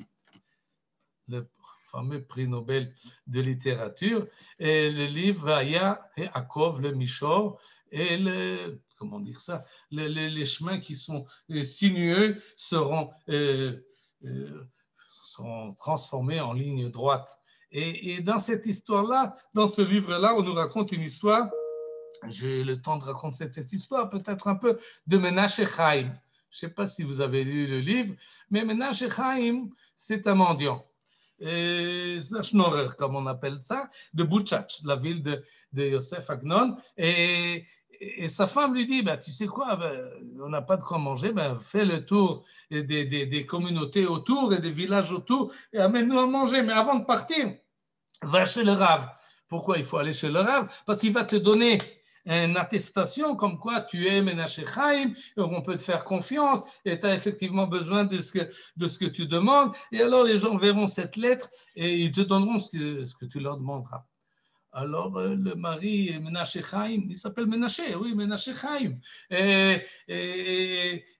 le fameux prix Nobel de littérature, et le livre Vaya et Akov, le Mishor, et comment dire ça, les chemins qui sont sinueux seront transformés en ligne droite. Et dans cette histoire-là, dans ce livre-là, on nous raconte une histoire, j'ai le temps de raconter cette histoire, peut-être un peu de Menashe Chaim. Je ne sais pas si vous avez lu le livre, mais Menashe Chaim, c'est un mendiant. C'est un schnorrer, comme on appelle ça, de Bouchach, la ville de Yosef Agnon. Et sa femme lui dit, tu sais quoi, on n'a pas de quoi manger, fais le tour des communautés autour et des villages autour et amène-nous à manger. Mais avant de partir, va chez le Rav. Pourquoi il faut aller chez le Rav? Parce qu'il va te donner une attestation comme quoi tu es Menashe Chaim, on peut te faire confiance et tu as effectivement besoin de ce que tu demandes. Et alors les gens verront cette lettre et ils te donneront ce que tu leur demanderas. Alors le mari Menashe Chaim, il s'appelle Menashe, oui, Menashe Chaim. Et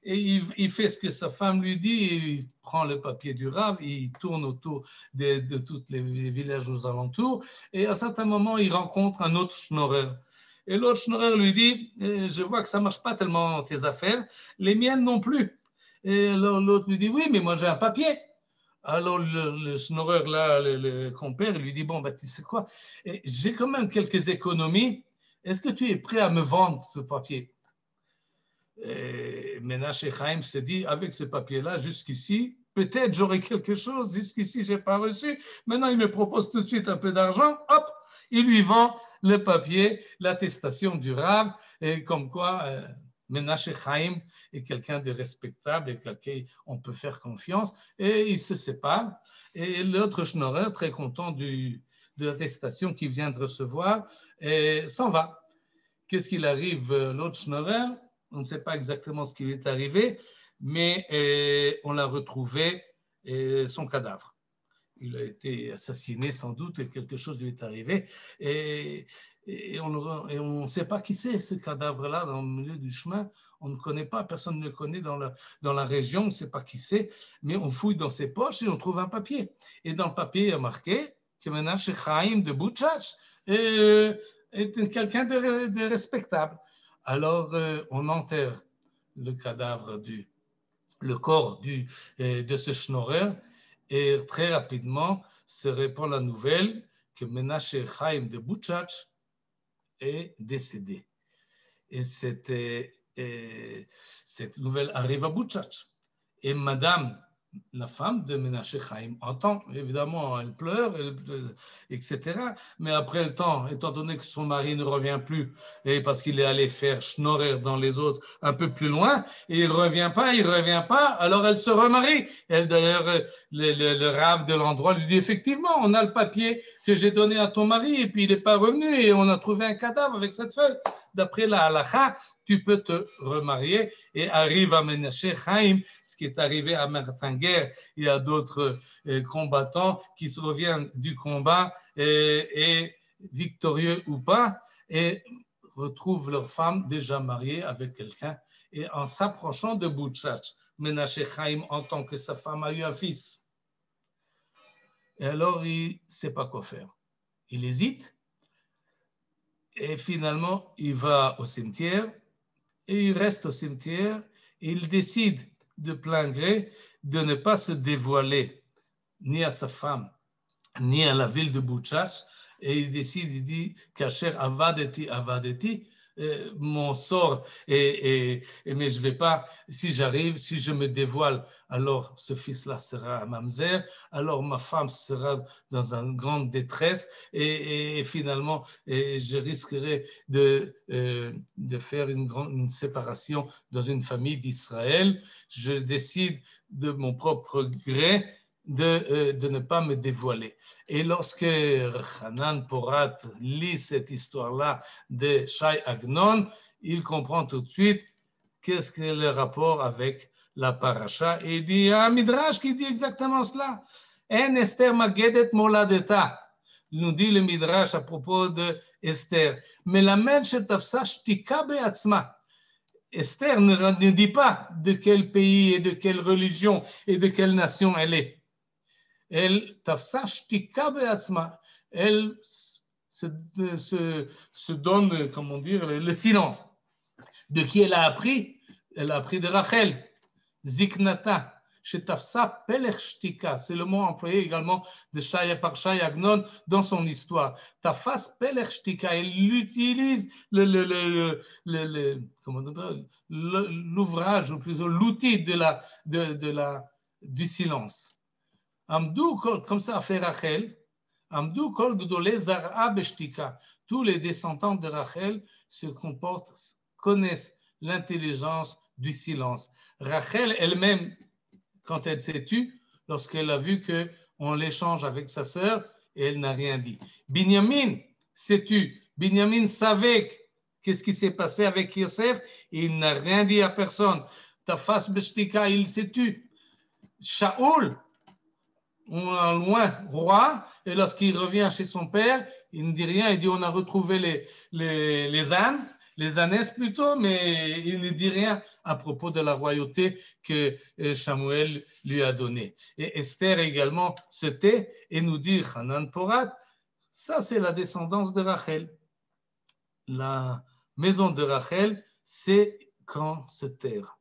il fait ce que sa femme lui dit, il prend le papier du Rav, il tourne autour de tous les villages aux alentours et à un certain moment, il rencontre un autre schnorrer. Et l'autre schnorrer lui dit, je vois que ça ne marche pas tellement tes affaires, les miennes non plus. Et l'autre lui dit, oui, mais moi j'ai un papier. Alors le schnorrer là, le compère, lui dit, bon, tu sais quoi, j'ai quand même quelques économies, est-ce que tu es prêt à me vendre ce papier? Et Menashe Chaim se dit, avec ce papier-là, jusqu'ici, peut-être j'aurai quelque chose, jusqu'ici je n'ai pas reçu, maintenant il me propose tout de suite un peu d'argent, hop, il lui vend le papier, l'attestation du Rav, et comme quoi Menashe Chaim est quelqu'un de respectable et quelqu'un on peut faire confiance, et ils se séparent. Et l'autre schnorrer, très content de l'attestation qu'il vient de recevoir, s'en va. Qu'est-ce qu'il arrive, l'autre schnorrer? On ne sait pas exactement ce qui lui est arrivé, mais on l'a retrouvé, son cadavre. Il a été assassiné sans doute et quelque chose lui est arrivé. Et on ne sait pas qui c'est, ce cadavre-là, dans le milieu du chemin. On ne connaît pas, personne ne le connaît dans la région, on ne sait pas qui c'est, mais on fouille dans ses poches et on trouve un papier. Et dans le papier, il y a marqué que Menashe Chaim de Bouchach est quelqu'un de respectable. Alors, on enterre le cadavre, le corps de ce schnorrer, et très rapidement se répand la nouvelle que Menashe Chaim de Bouchach est décédé. Et cette nouvelle arrive à Bouchach. Et madame, la femme de Menashe Chaim, entend, évidemment, elle pleure, etc. Mais après le temps, étant donné que son mari ne revient plus, et parce qu'il est allé faire schnorrer dans les autres un peu plus loin, et il ne revient pas, alors elle se remarie. Elle, d'ailleurs, le Rav de l'endroit lui dit, effectivement, on a le papier que j'ai donné à ton mari, et puis il n'est pas revenu, et on a trouvé un cadavre avec cette feuille. D'après la halakha, tu peux te remarier, et arrive à Menashe Chaim, ce qui est arrivé à Martinguer, il y a d'autres combattants qui se reviennent du combat et victorieux ou pas, et retrouvent leur femme déjà mariée avec quelqu'un. Et en s'approchant de Bouchach, Menashe Chaim entend que sa femme a eu un fils. Et alors, il ne sait pas quoi faire. Il hésite, et finalement, il va au cimetière, et il reste au cimetière, et il décide de plein gré de ne pas se dévoiler ni à sa femme, ni à la ville de Bouchach, et il décide, il dit, Kasher avadeti, mon sort, mais je ne vais pas, si j'arrive, si je me dévoile, alors ce fils-là sera un mamzer, alors ma femme sera dans une grande détresse et finalement, je risquerai de faire une séparation dans une famille d'Israël. Je décide de mon propre gré de ne pas me dévoiler. Et lorsque Hanan Porat lit cette histoire-là de Shai Agnon, il comprend tout de suite qu'est-ce que le rapport avec la paracha. Et il y a un midrash qui dit exactement cela. En Esther Magedet Moladeta, nous dit le midrash à propos de Esther. Melamed shetafsa shtika be'atzma. Esther ne dit pas de quel pays et de quelle religion et de quelle nation elle est. Elle tafsa shtika be'atzma. Elle se donne, comment dire, le silence. De qui elle a appris? Elle a appris de Rachel. Ziknata. Shetafsa pelech shtika. C'est le mot employé également de Shai par Shai Agnon dans son histoire. Tafas pelech shtika. Elle utilise l'ouvrage, ou plutôt l'outil du silence. Amdou, comme ça a fait Rachel, Amdou kol gdolé zar'a beshtika. Tous les descendants de Rachel se comportent, connaissent l'intelligence du silence. Rachel elle-même, quand elle s'est tue, lorsqu'elle a vu qu'on l'échange avec sa sœur, elle n'a rien dit. Binyamin s'est tu. Binyamin savait qu'est-ce qui s'est passé avec Yosef et il n'a rien dit à personne. Tafas beshtika, il s'est tu. Shaoul, loin, roi, et lorsqu'il revient chez son père, il ne dit rien, il dit on a retrouvé les ânes, les ânesses plutôt, mais il ne dit rien à propos de la royauté que Samuel lui a donnée. Et Esther également se tait et nous dit, Hanan Porat, ça c'est la descendance de Rachel. La maison de Rachel, c'est quand se taire.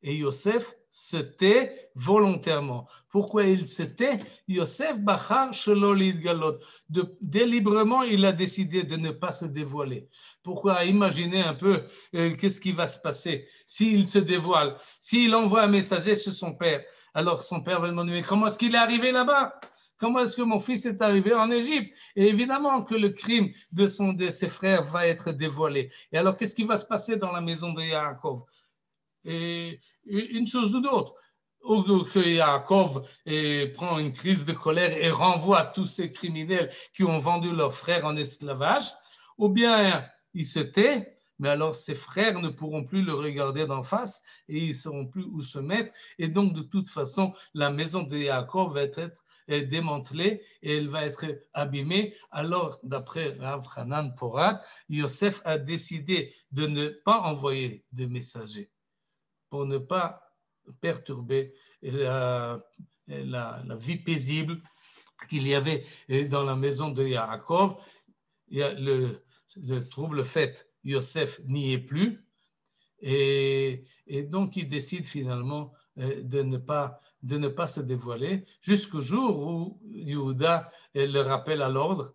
Et Yosef se tait volontairement. Pourquoi il se tait? Yosef Bachar Shelo Lidgalot. Délibérément, il a décidé de ne pas se dévoiler. Pourquoi? Imaginez un peu qu'est-ce qui va se passer s'il se dévoile, s'il envoie un messager chez son père. Alors son père va demander, mais comment est-ce qu'il est arrivé là-bas? Comment est-ce que mon fils est arrivé en Égypte? Et évidemment que le crime de ses frères va être dévoilé. Et alors, qu'est-ce qui va se passer dans la maison de Yaakov? Et une chose ou d'autre. Ou que Yaakov prend une crise de colère et renvoie tous ces criminels qui ont vendu leurs frères en esclavage, ou bien il se tait, mais alors ses frères ne pourront plus le regarder d'en face et ils ne sauront plus où se mettre. Et donc, de toute façon, la maison de Yaakov va être démantelée et elle va être abîmée. Alors, d'après Rav Hanan Porat, Yosef a décidé de ne pas envoyer de messagers pour ne pas perturber la vie paisible qu'il y avait dans la maison de Yaakov. Il y a le trouble fait, Yosef n'y est plus, et donc il décide finalement de ne pas se dévoiler jusqu'au jour où Yehuda le rappelle à l'ordre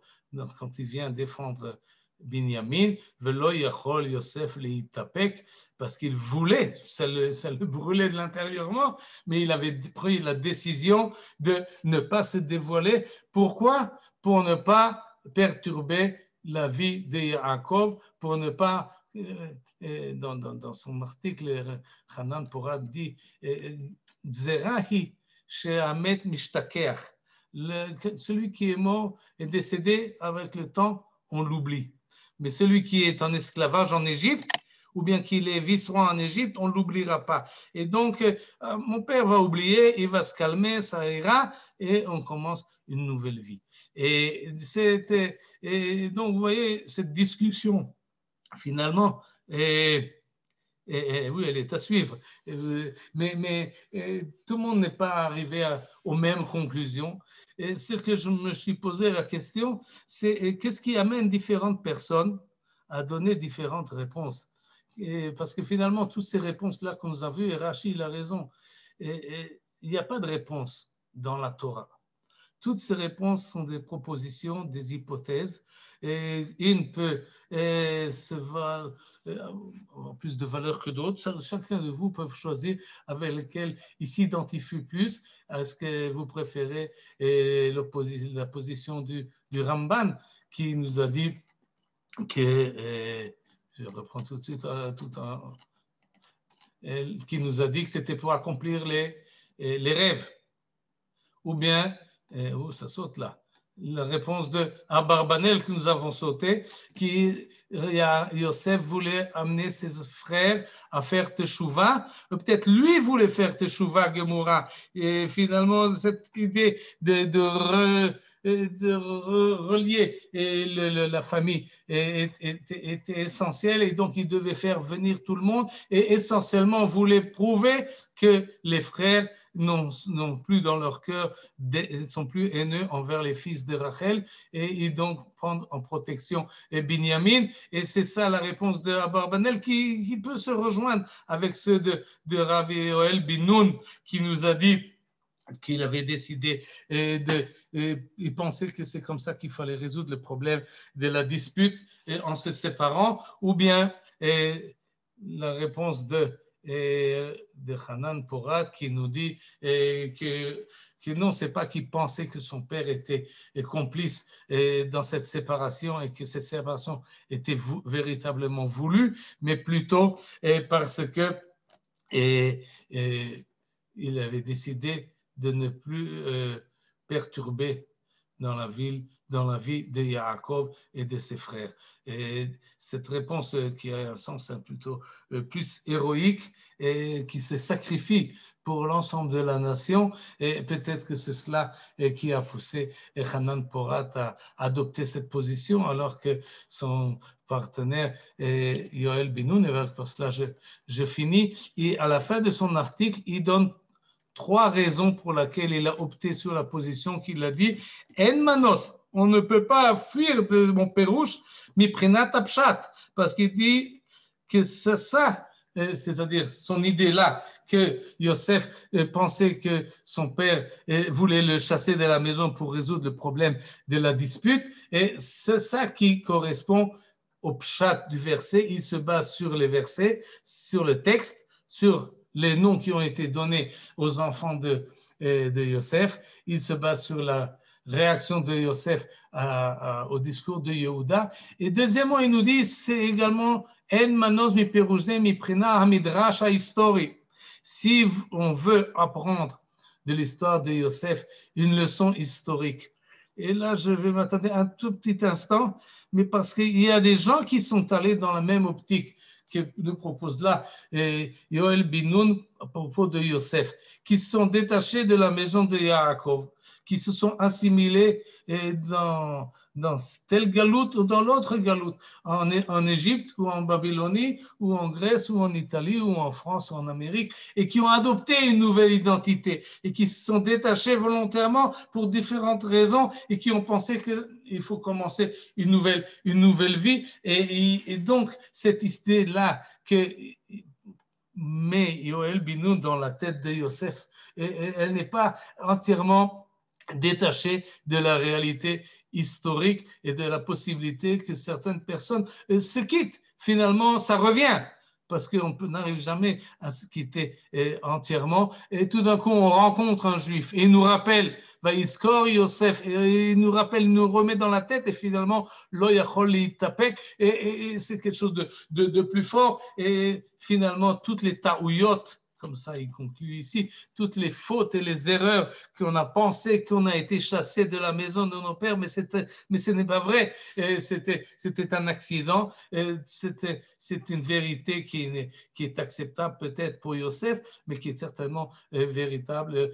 quand il vient défendre Binyamin, Velo Yachol Yosef Leitapek, parce qu'il voulait, ça le brûlait de l'intérieurement, mais il avait pris la décision de ne pas se dévoiler. Pourquoi? Pour ne pas perturber la vie de Yaakov, pour ne pas, dans son article, Hanan Porat dit, Zerahi she'amet mishtakeach, celui qui est mort est décédé avec le temps, on l'oublie. Mais celui qui est en esclavage en Égypte, ou bien qu'il est vice-roi en Égypte, on ne l'oubliera pas. Et donc, mon père va oublier, il va se calmer, ça ira, et on commence une nouvelle vie. Et donc, vous voyez, cette discussion, finalement, oui, elle est à suivre. Mais tout le monde n'est pas arrivé aux mêmes conclusions. Et ce que je me suis posé la question, c'est qu'est-ce qui amène différentes personnes à donner différentes réponses? Parce que finalement, toutes ces réponses-là qu'on nous a vues, et Rachid il a raison, il n'y a pas de réponse dans la Torah. toutes ces réponses sont des propositions, des hypothèses. Et une peut avoir plus de valeur que d'autres. Chacun de vous peut choisir avec lequel il s'identifie plus. Est-ce que vous préférez la position du Ramban qui nous a dit que, je reprends tout de suite, qui nous a dit que c'était pour accomplir les rêves. Ou bien, ça saute là, la réponse de Abarbanel que nous avons sauté, qui Yosef voulait amener ses frères à faire Teshuvah, peut-être lui voulait faire Teshuvah Gemura, et finalement cette idée de relier la famille était essentielle, et donc il devait faire venir tout le monde, et essentiellement voulait prouver que les frères n'ont plus dans leur cœur, sont plus haineux envers les fils de Rachel, et donc prendre en protection Binyamin. Et c'est ça la réponse de Abarbanel qui peut se rejoindre avec ceux de Rav Yoel Bin-Nun, qui nous a dit qu'il avait décidé il pensait que c'est comme ça qu'il fallait résoudre le problème de la dispute en se séparant, ou bien la réponse de Hanan Porat qui nous dit que non, c'est pas qu'il pensait que son père était complice dans cette séparation et que cette séparation était véritablement voulue, mais plutôt parce que il avait décidé de ne plus perturber dans la vie de Yaakov et de ses frères. Et cette réponse qui a un sens plutôt plus héroïque et qui se sacrifie pour l'ensemble de la nation, et peut-être que c'est cela qui a poussé Hanan Porat à adopter cette position, alors que son partenaire Yoel Bin-Nun, et pour cela je finis, et à la fin de son article, il donne 3 raisons pour lesquelles il a opté sur la position qu'il a dit. En manos, on ne peut pas fuir de mon pérouche, mi prenat apshat, parce qu'il dit que c'est ça, c'est-à-dire son idée-là, que Yosef pensait que son père voulait le chasser de la maison pour résoudre le problème de la dispute, et c'est ça qui correspond au pshat du verset. Il se base sur les versets, sur le texte, sur les noms qui ont été donnés aux enfants de Yosef. Il se base sur la réaction de Yosef au discours de Yehuda. Et deuxièmement, il nous dit, c'est également En manos mi peruzé mi prina hamidrash histori. Si on veut apprendre de l'histoire de Yosef une leçon historique. Et là, je vais m'attendre un tout petit instant, mais parce qu'il y a des gens qui sont allés dans la même optique que nous propose là Yoel Bin-Nun à propos de Yosef, qui se sont détachés de la maison de Yaakov, qui se sont assimilés dans tel galoute ou dans l'autre galoute, en Égypte ou en Babylonie ou en Grèce ou en Italie ou en France ou en Amérique, et qui ont adopté une nouvelle identité et qui se sont détachés volontairement pour différentes raisons et qui ont pensé qu'il faut commencer une nouvelle vie. Et donc, cette idée-là que met Yoel Bin-Nun dans la tête de Yosef, elle n'est pas entièrement détachée de la réalité historique et de la possibilité que certaines personnes se quittent. Finalement, ça revient, parce qu'on n'arrive jamais à se quitter entièrement. Et tout d'un coup, on rencontre un juif et il nous rappelle, Vaïskor Yosef, et il nous rappelle, il nous remet dans la tête, et finalement, Lo Yachol Litapek, et c'est quelque chose de plus fort. Et finalement, toutes les taouyot, comme ça il conclut ici, toutes les fautes et les erreurs qu'on a pensé qu'on a été chassé de la maison de nos pères, mais ce n'est pas vrai, c'était un accident, c'est une vérité qui est acceptable peut-être pour Yosef, mais qui est certainement véritable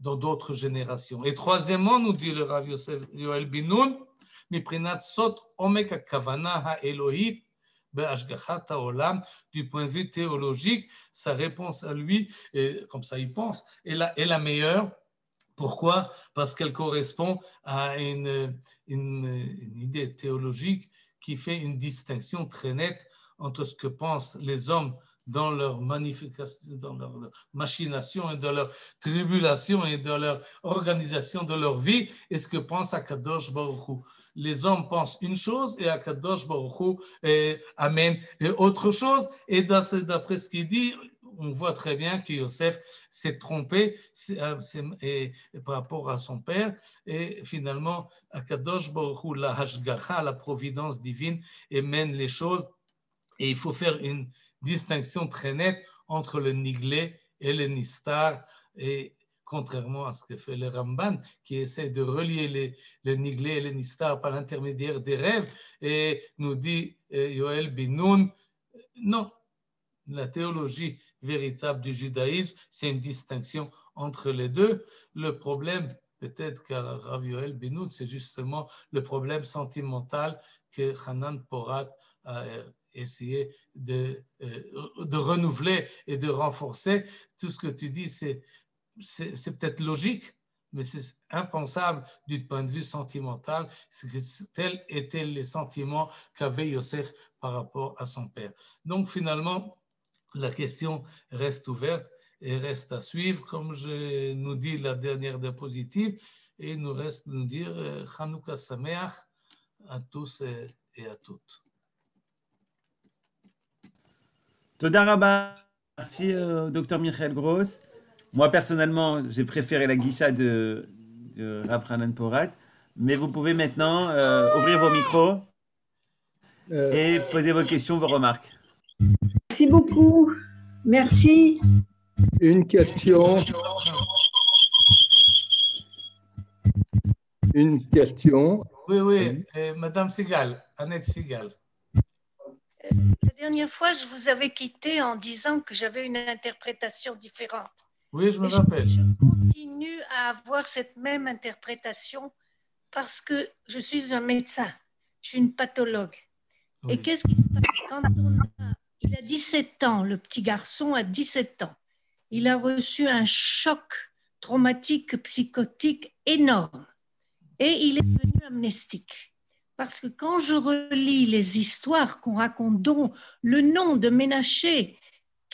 dans d'autres générations. Et troisièmement, nous dit le Rav Yosef Yoel Bin-Nun, miprinat sot omek hakavana ha-elohit du point de vue théologique, sa réponse à lui, comme ça il pense, est la meilleure. Pourquoi? Parce qu'elle correspond à une idée théologique qui fait une distinction très nette entre ce que pensent les hommes dans leur magnification, dans leur machination et dans leur tribulation et dans leur organisation de leur vie, et ce que pense Akadosh Baruch Hu. Les hommes pensent une chose et Akadosh Baruch Hu amène autre chose. Et d'après ce qu'il dit, on voit très bien que Yosef s'est trompé par rapport à son père. Et finalement, Akadosh Baruch Hu, la Hashgacha, la providence divine, et mène les choses. Et il faut faire une distinction très nette entre le Niglé et le Nistar. Et contrairement à ce que fait le Ramban, qui essaie de relier le Niglé et le Nistar par l'intermédiaire des rêves, et nous dit Yoel Binoun, non, la théologie véritable du judaïsme, c'est une distinction entre les deux. Le problème, peut-être qu'à Rav Yoel Binoun, c'est justement le problème sentimental que Hanan Porat a essayé de renouveler et de renforcer. Tout ce que tu dis, c'est peut-être logique, mais c'est impensable du point de vue sentimental. Tels étaient les sentiments qu'avait Yosef par rapport à son père. Donc finalement, la question reste ouverte et reste à suivre, comme je nous dis la dernière diapositive, et il nous reste de nous dire Chanukah Sameach à tous et à toutes. Toda Rabba. Merci, docteur Michael Gross. Moi, personnellement, j'ai préféré la guicha de Rav Hanan Porat, mais vous pouvez maintenant ouvrir vos micros et poser vos questions, vos remarques. Merci beaucoup. Merci. Une question. Une question. Oui, Madame Sigal, Annette Sigal. La dernière fois, je vous avais quitté en disant que j'avais une interprétation différente. Oui, je me rappelle. Je continue à avoir cette même interprétation parce que je suis un médecin, je suis une pathologue. Oui. Et qu'est-ce qui se passe quand il a 17 ans, le petit garçon a 17 ans. Il a reçu un choc traumatique psychotique énorme et il est devenu amnestique. Parce que quand je relis les histoires qu'on raconte, dont le nom de Ménaché,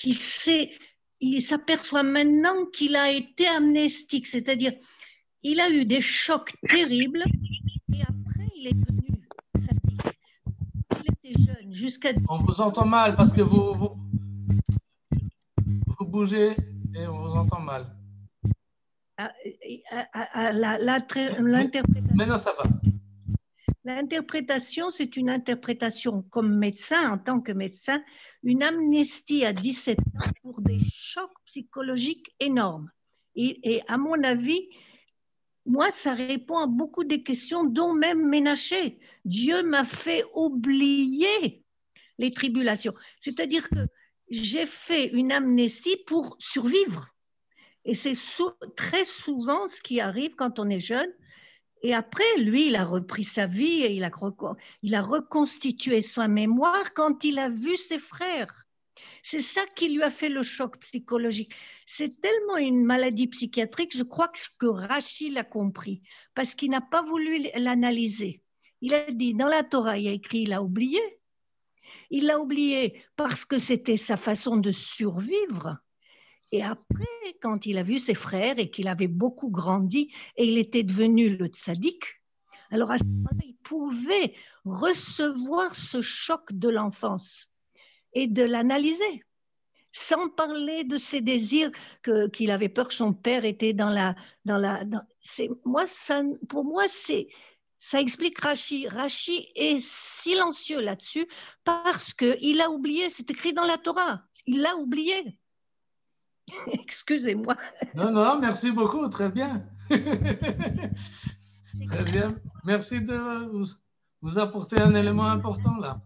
il s'aperçoit maintenant qu'il a été amnestique, c'est-à-dire il a eu des chocs terribles et après il est devenu sadique. Il était jeune jusqu'à... On vous entend mal parce que vous bougez et on vous entend mal. L'interprétation... Maintenant ça va. L'interprétation, c'est une interprétation comme médecin, en tant que médecin, une amnistie à 17 ans pour des chocs psychologiques énormes. Et à mon avis, moi, ça répond à beaucoup des questions, dont même Ménaché. Dieu m'a fait oublier les tribulations. C'est-à-dire que j'ai fait une amnistie pour survivre. Et c'est très souvent ce qui arrive quand on est jeune. Et après, lui, il a repris sa vie et il a reconstitué sa mémoire quand il a vu ses frères. C'est ça qui lui a fait le choc psychologique. C'est tellement une maladie psychiatrique, je crois que Rashi l'a compris, parce qu'il n'a pas voulu l'analyser. Il a dit, dans la Torah, il y a écrit, il a oublié. Il l'a oublié parce que c'était sa façon de survivre. Et après, quand il a vu ses frères et qu'il avait beaucoup grandi et il était devenu le tzaddik, alors à ce moment-là, il pouvait recevoir ce choc de l'enfance et de l'analyser, sans parler de ses désirs, qu'il avait peur que son père était pour moi, ça explique Rashi. Rashi est silencieux là-dessus parce qu'il a oublié, c'est écrit dans la Torah, il l'a oublié. Excusez-moi. Non, merci beaucoup, très bien. Très bien. Merci de vous apporter un élément important là.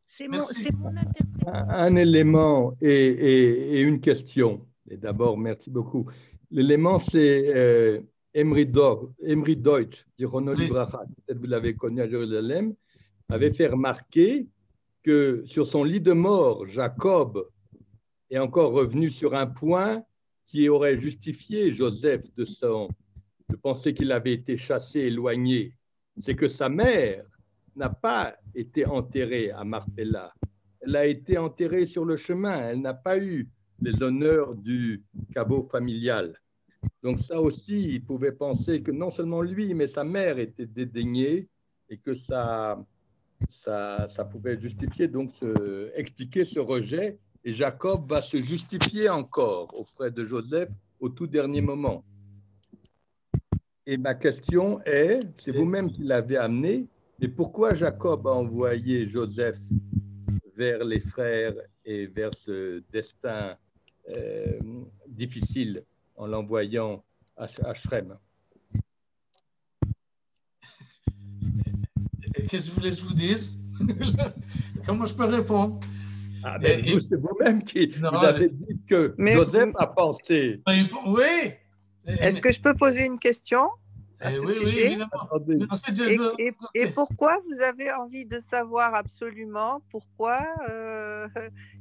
C'est mon interprétation. Un élément et une question. Et d'abord, merci beaucoup. L'élément, c'est Emery Deutsch, du Rono Libracha, peut-être vous l'avez connu à Jérusalem, avait fait remarquer que sur son lit de mort, Jacob est encore revenu sur un point qui aurait justifié Joseph de penser qu'il avait été chassé, éloigné. C'est que sa mère n'a pas été enterrée à Marpella. elle a été enterrée sur le chemin. Elle n'a pas eu les honneurs du caveau familial. Donc ça aussi, il pouvait penser que non seulement lui, mais sa mère était dédaignée et que ça pouvait justifier, donc expliquer ce rejet. Et Jacob va se justifier encore auprès de Joseph au tout dernier moment. Et ma question est, c'est vous-même qui l'avez amené, mais pourquoi Jacob a envoyé Joseph vers les frères et vers ce destin difficile en l'envoyant à Shrem? Qu'est-ce que vous voulez que je vous dise? Comment je peux répondre? Ah ben, c'est vous-même qui Non, vous avez dit que Joseph a pensé. Oui. Est-ce que je peux poser une question à ce Oui, sujet? évidemment. Et pourquoi vous avez envie de savoir absolument pourquoi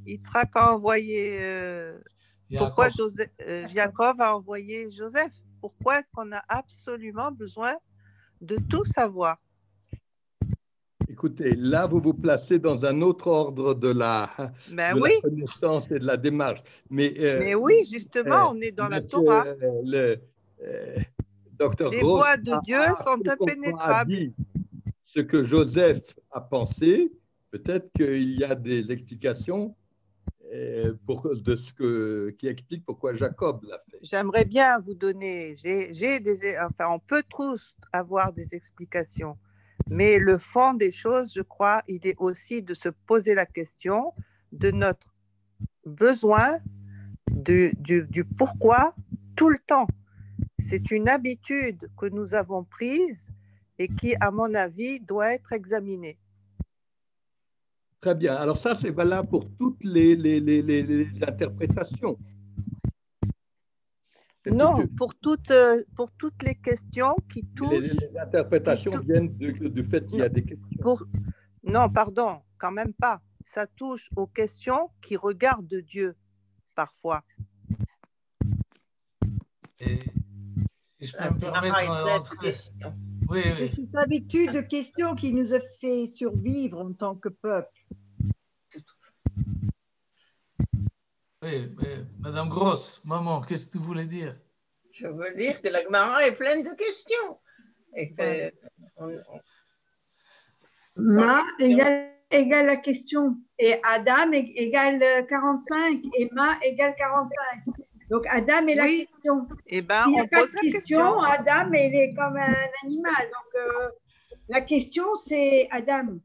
Yitzhak a envoyé, pourquoi Jacob a envoyé Joseph? Pourquoi est-ce qu'on a absolument besoin de tout savoir? Écoutez, là, vous vous placez dans un autre ordre de la connaissance et de la démarche. Mais oui, justement, on est dans la Torah. Docteur Les Gross voies de Dieu sont impénétrables. A dit ce que Joseph a pensé. Peut-être qu'il y a des explications qui expliquent pourquoi Jacob l'a fait. J'aimerais bien vous donner, on peut tous avoir des explications. Mais le fond des choses, je crois, il est aussi de se poser la question de notre besoin du pourquoi tout le temps. C'est une habitude que nous avons prise et qui, à mon avis, doit être examinée. Très bien. Alors ça, c'est valable pour toutes les interprétations. Non, pour toutes les questions qui touchent… Les interprétations viennent du fait qu'il y a des questions. Non, pardon, quand même pas. Ça touche aux questions qui regardent Dieu, parfois. Et je peux me permettre… Oui. C'est cette habitude de questions qui nous a fait survivre en tant que peuple. Oui, Madame Gross, maman, qu'est-ce que tu voulais dire? Je veux dire que la Gemara est pleine de questions. Et que Ma égale la question. Et Adam égale 45. Et Ma égale 45. Donc Adam est la question. Eh ben, il n'y a pas de question. Adam, il est comme un animal. Donc la question, c'est Adam.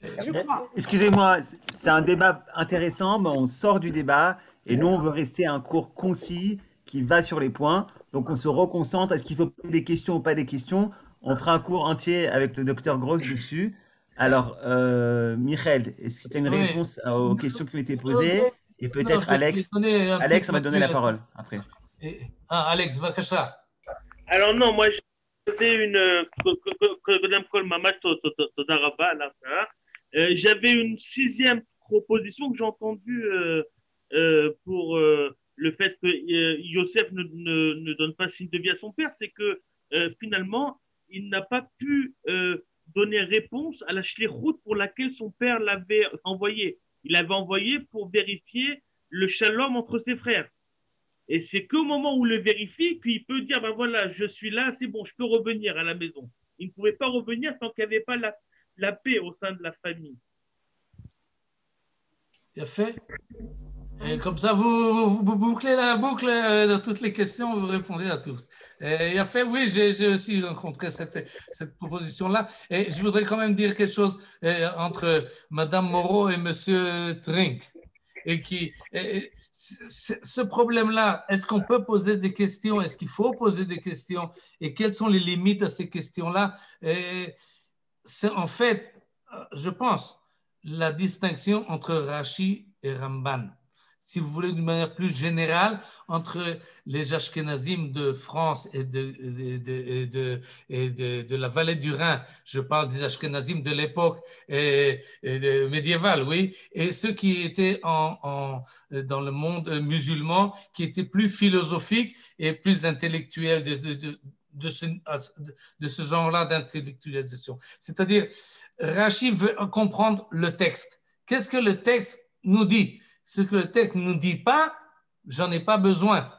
Je crois. Excusez-moi, c'est un débat intéressant, mais on sort du débat et nous, on veut rester un cours concis qui va sur les points. Donc, on se reconcentre. Est-ce qu'il faut des questions ou pas des questions? On fera un cours entier avec le docteur Gross dessus. Alors, Michael, est-ce que tu as une réponse aux questions qui ont été posées? Et peut-être Alex. Alex, on va te donner la parole après. Alex, Vakasha. Alors non, moi, j'avais j'avais une 6e proposition que j'ai entendue pour le fait que Yosef ne donne pas signe de vie à son père, c'est que finalement, il n'a pas pu donner réponse à la shlichut pour laquelle son père l'avait envoyé. Il l'avait envoyé pour vérifier le shalom entre ses frères. Et c'est qu'au moment où il le vérifie qu'il peut dire, ben voilà, je suis là, c'est bon, je peux revenir à la maison. Il ne pouvait pas revenir tant qu'il n'y avait pas la paix au sein de la famille. Bien fait. Et comme ça, vous bouclez la boucle de toutes les questions, vous répondez à tous. Et fait, oui, j'ai aussi rencontré cette proposition-là. Et je voudrais quand même dire quelque chose entre Madame Moreau et Monsieur Trink. Et ce problème-là, est-ce qu'on peut poser des questions? Est-ce qu'il faut poser des questions? Et quelles sont les limites à ces questions-là? C'est en fait, je pense, la distinction entre Rashi et Ramban. Si vous voulez, d'une manière plus générale, entre les Ashkenazim de France et de la vallée du Rhin, je parle des Ashkenazim de l'époque médiévale, oui, et ceux qui étaient dans le monde musulman, qui étaient plus philosophiques et plus intellectuels de ce genre-là d'intellectualisation. C'est-à-dire, Rashi veut comprendre le texte. Qu'est-ce que le texte nous dit? Ce que le texte ne nous dit pas, j'en ai pas besoin.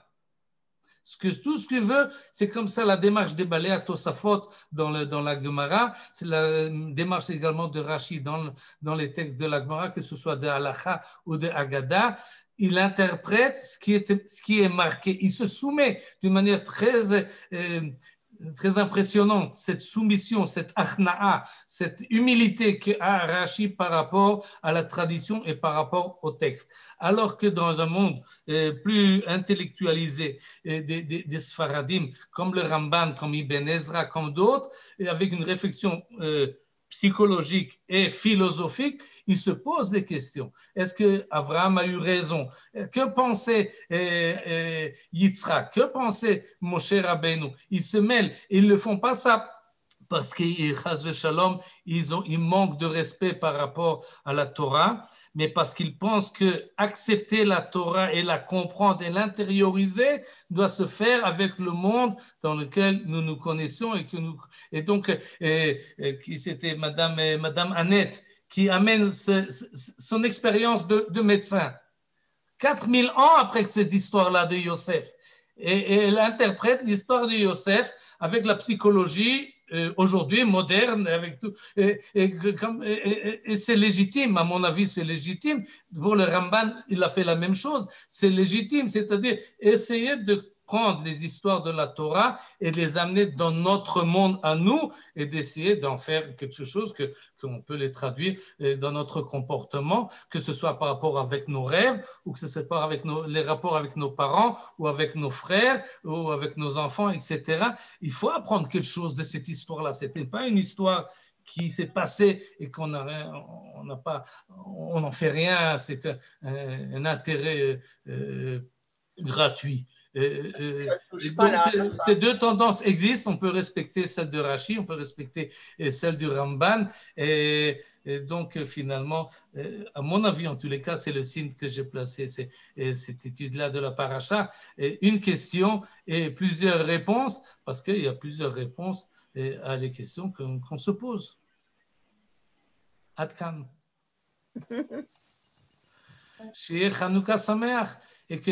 Tout ce qu'il veut, c'est comme ça la démarche des balais à Tosafot dans la Gemara, c'est la démarche également de Rashi dans les textes de la Gemara, que ce soit de Halacha ou de Haggadah. Il interprète ce qui est marqué. Il se soumet d'une manière très impressionnante, cette soumission, cette achna'a, cette humilité qu'a Rashi par rapport à la tradition et par rapport au texte. Alors que dans un monde plus intellectualisé des Sfaradim, comme le Ramban, comme Ibn Ezra, comme d'autres, et avec une réflexion psychologique et philosophique, il se pose des questions. Est-ce que Abraham a eu raison? Que pensait Yitzhak? Que pensait Moshe Rabbeinu? Ils se mêlent et ils ne font pas ça parce qu'ils manquent de respect par rapport à la Torah, mais parce qu'ils pensent que accepter la Torah et la comprendre et l'intérioriser doit se faire avec le monde dans lequel nous nous connaissons et donc c'était Madame Annette qui amène son expérience de médecin 4000 ans après ces histoires-là de Yosef et elle interprète l'histoire de Yosef avec la psychologie aujourd'hui moderne avec tout et c'est légitime, à mon avis c'est légitime. Pour le Ramban il a fait la même chose, c'est légitime, c'est-à-dire essayer de prendre les histoires de la Torah et les amener dans notre monde à nous et d'essayer d'en faire quelque chose qu'on peut les traduire dans notre comportement, que ce soit par rapport avec nos rêves ou que ce soit par avec les rapports avec nos parents ou avec nos frères ou avec nos enfants, etc. Il faut apprendre quelque chose de cette histoire-là. Ce n'était pas une histoire qui s'est passée et on n'en fait rien, c'est un intérêt gratuit. Ces deux tendances existent, on peut respecter celle de Rashi, on peut respecter celle du Ramban et donc finalement à mon avis en tous les cas c'est le signe que j'ai placé, c'est cette étude-là de la paracha, une question et plusieurs réponses parce qu'il y a plusieurs réponses à les questions qu'on se pose. Ad kan. Shi'eh Chanukah Sameach et que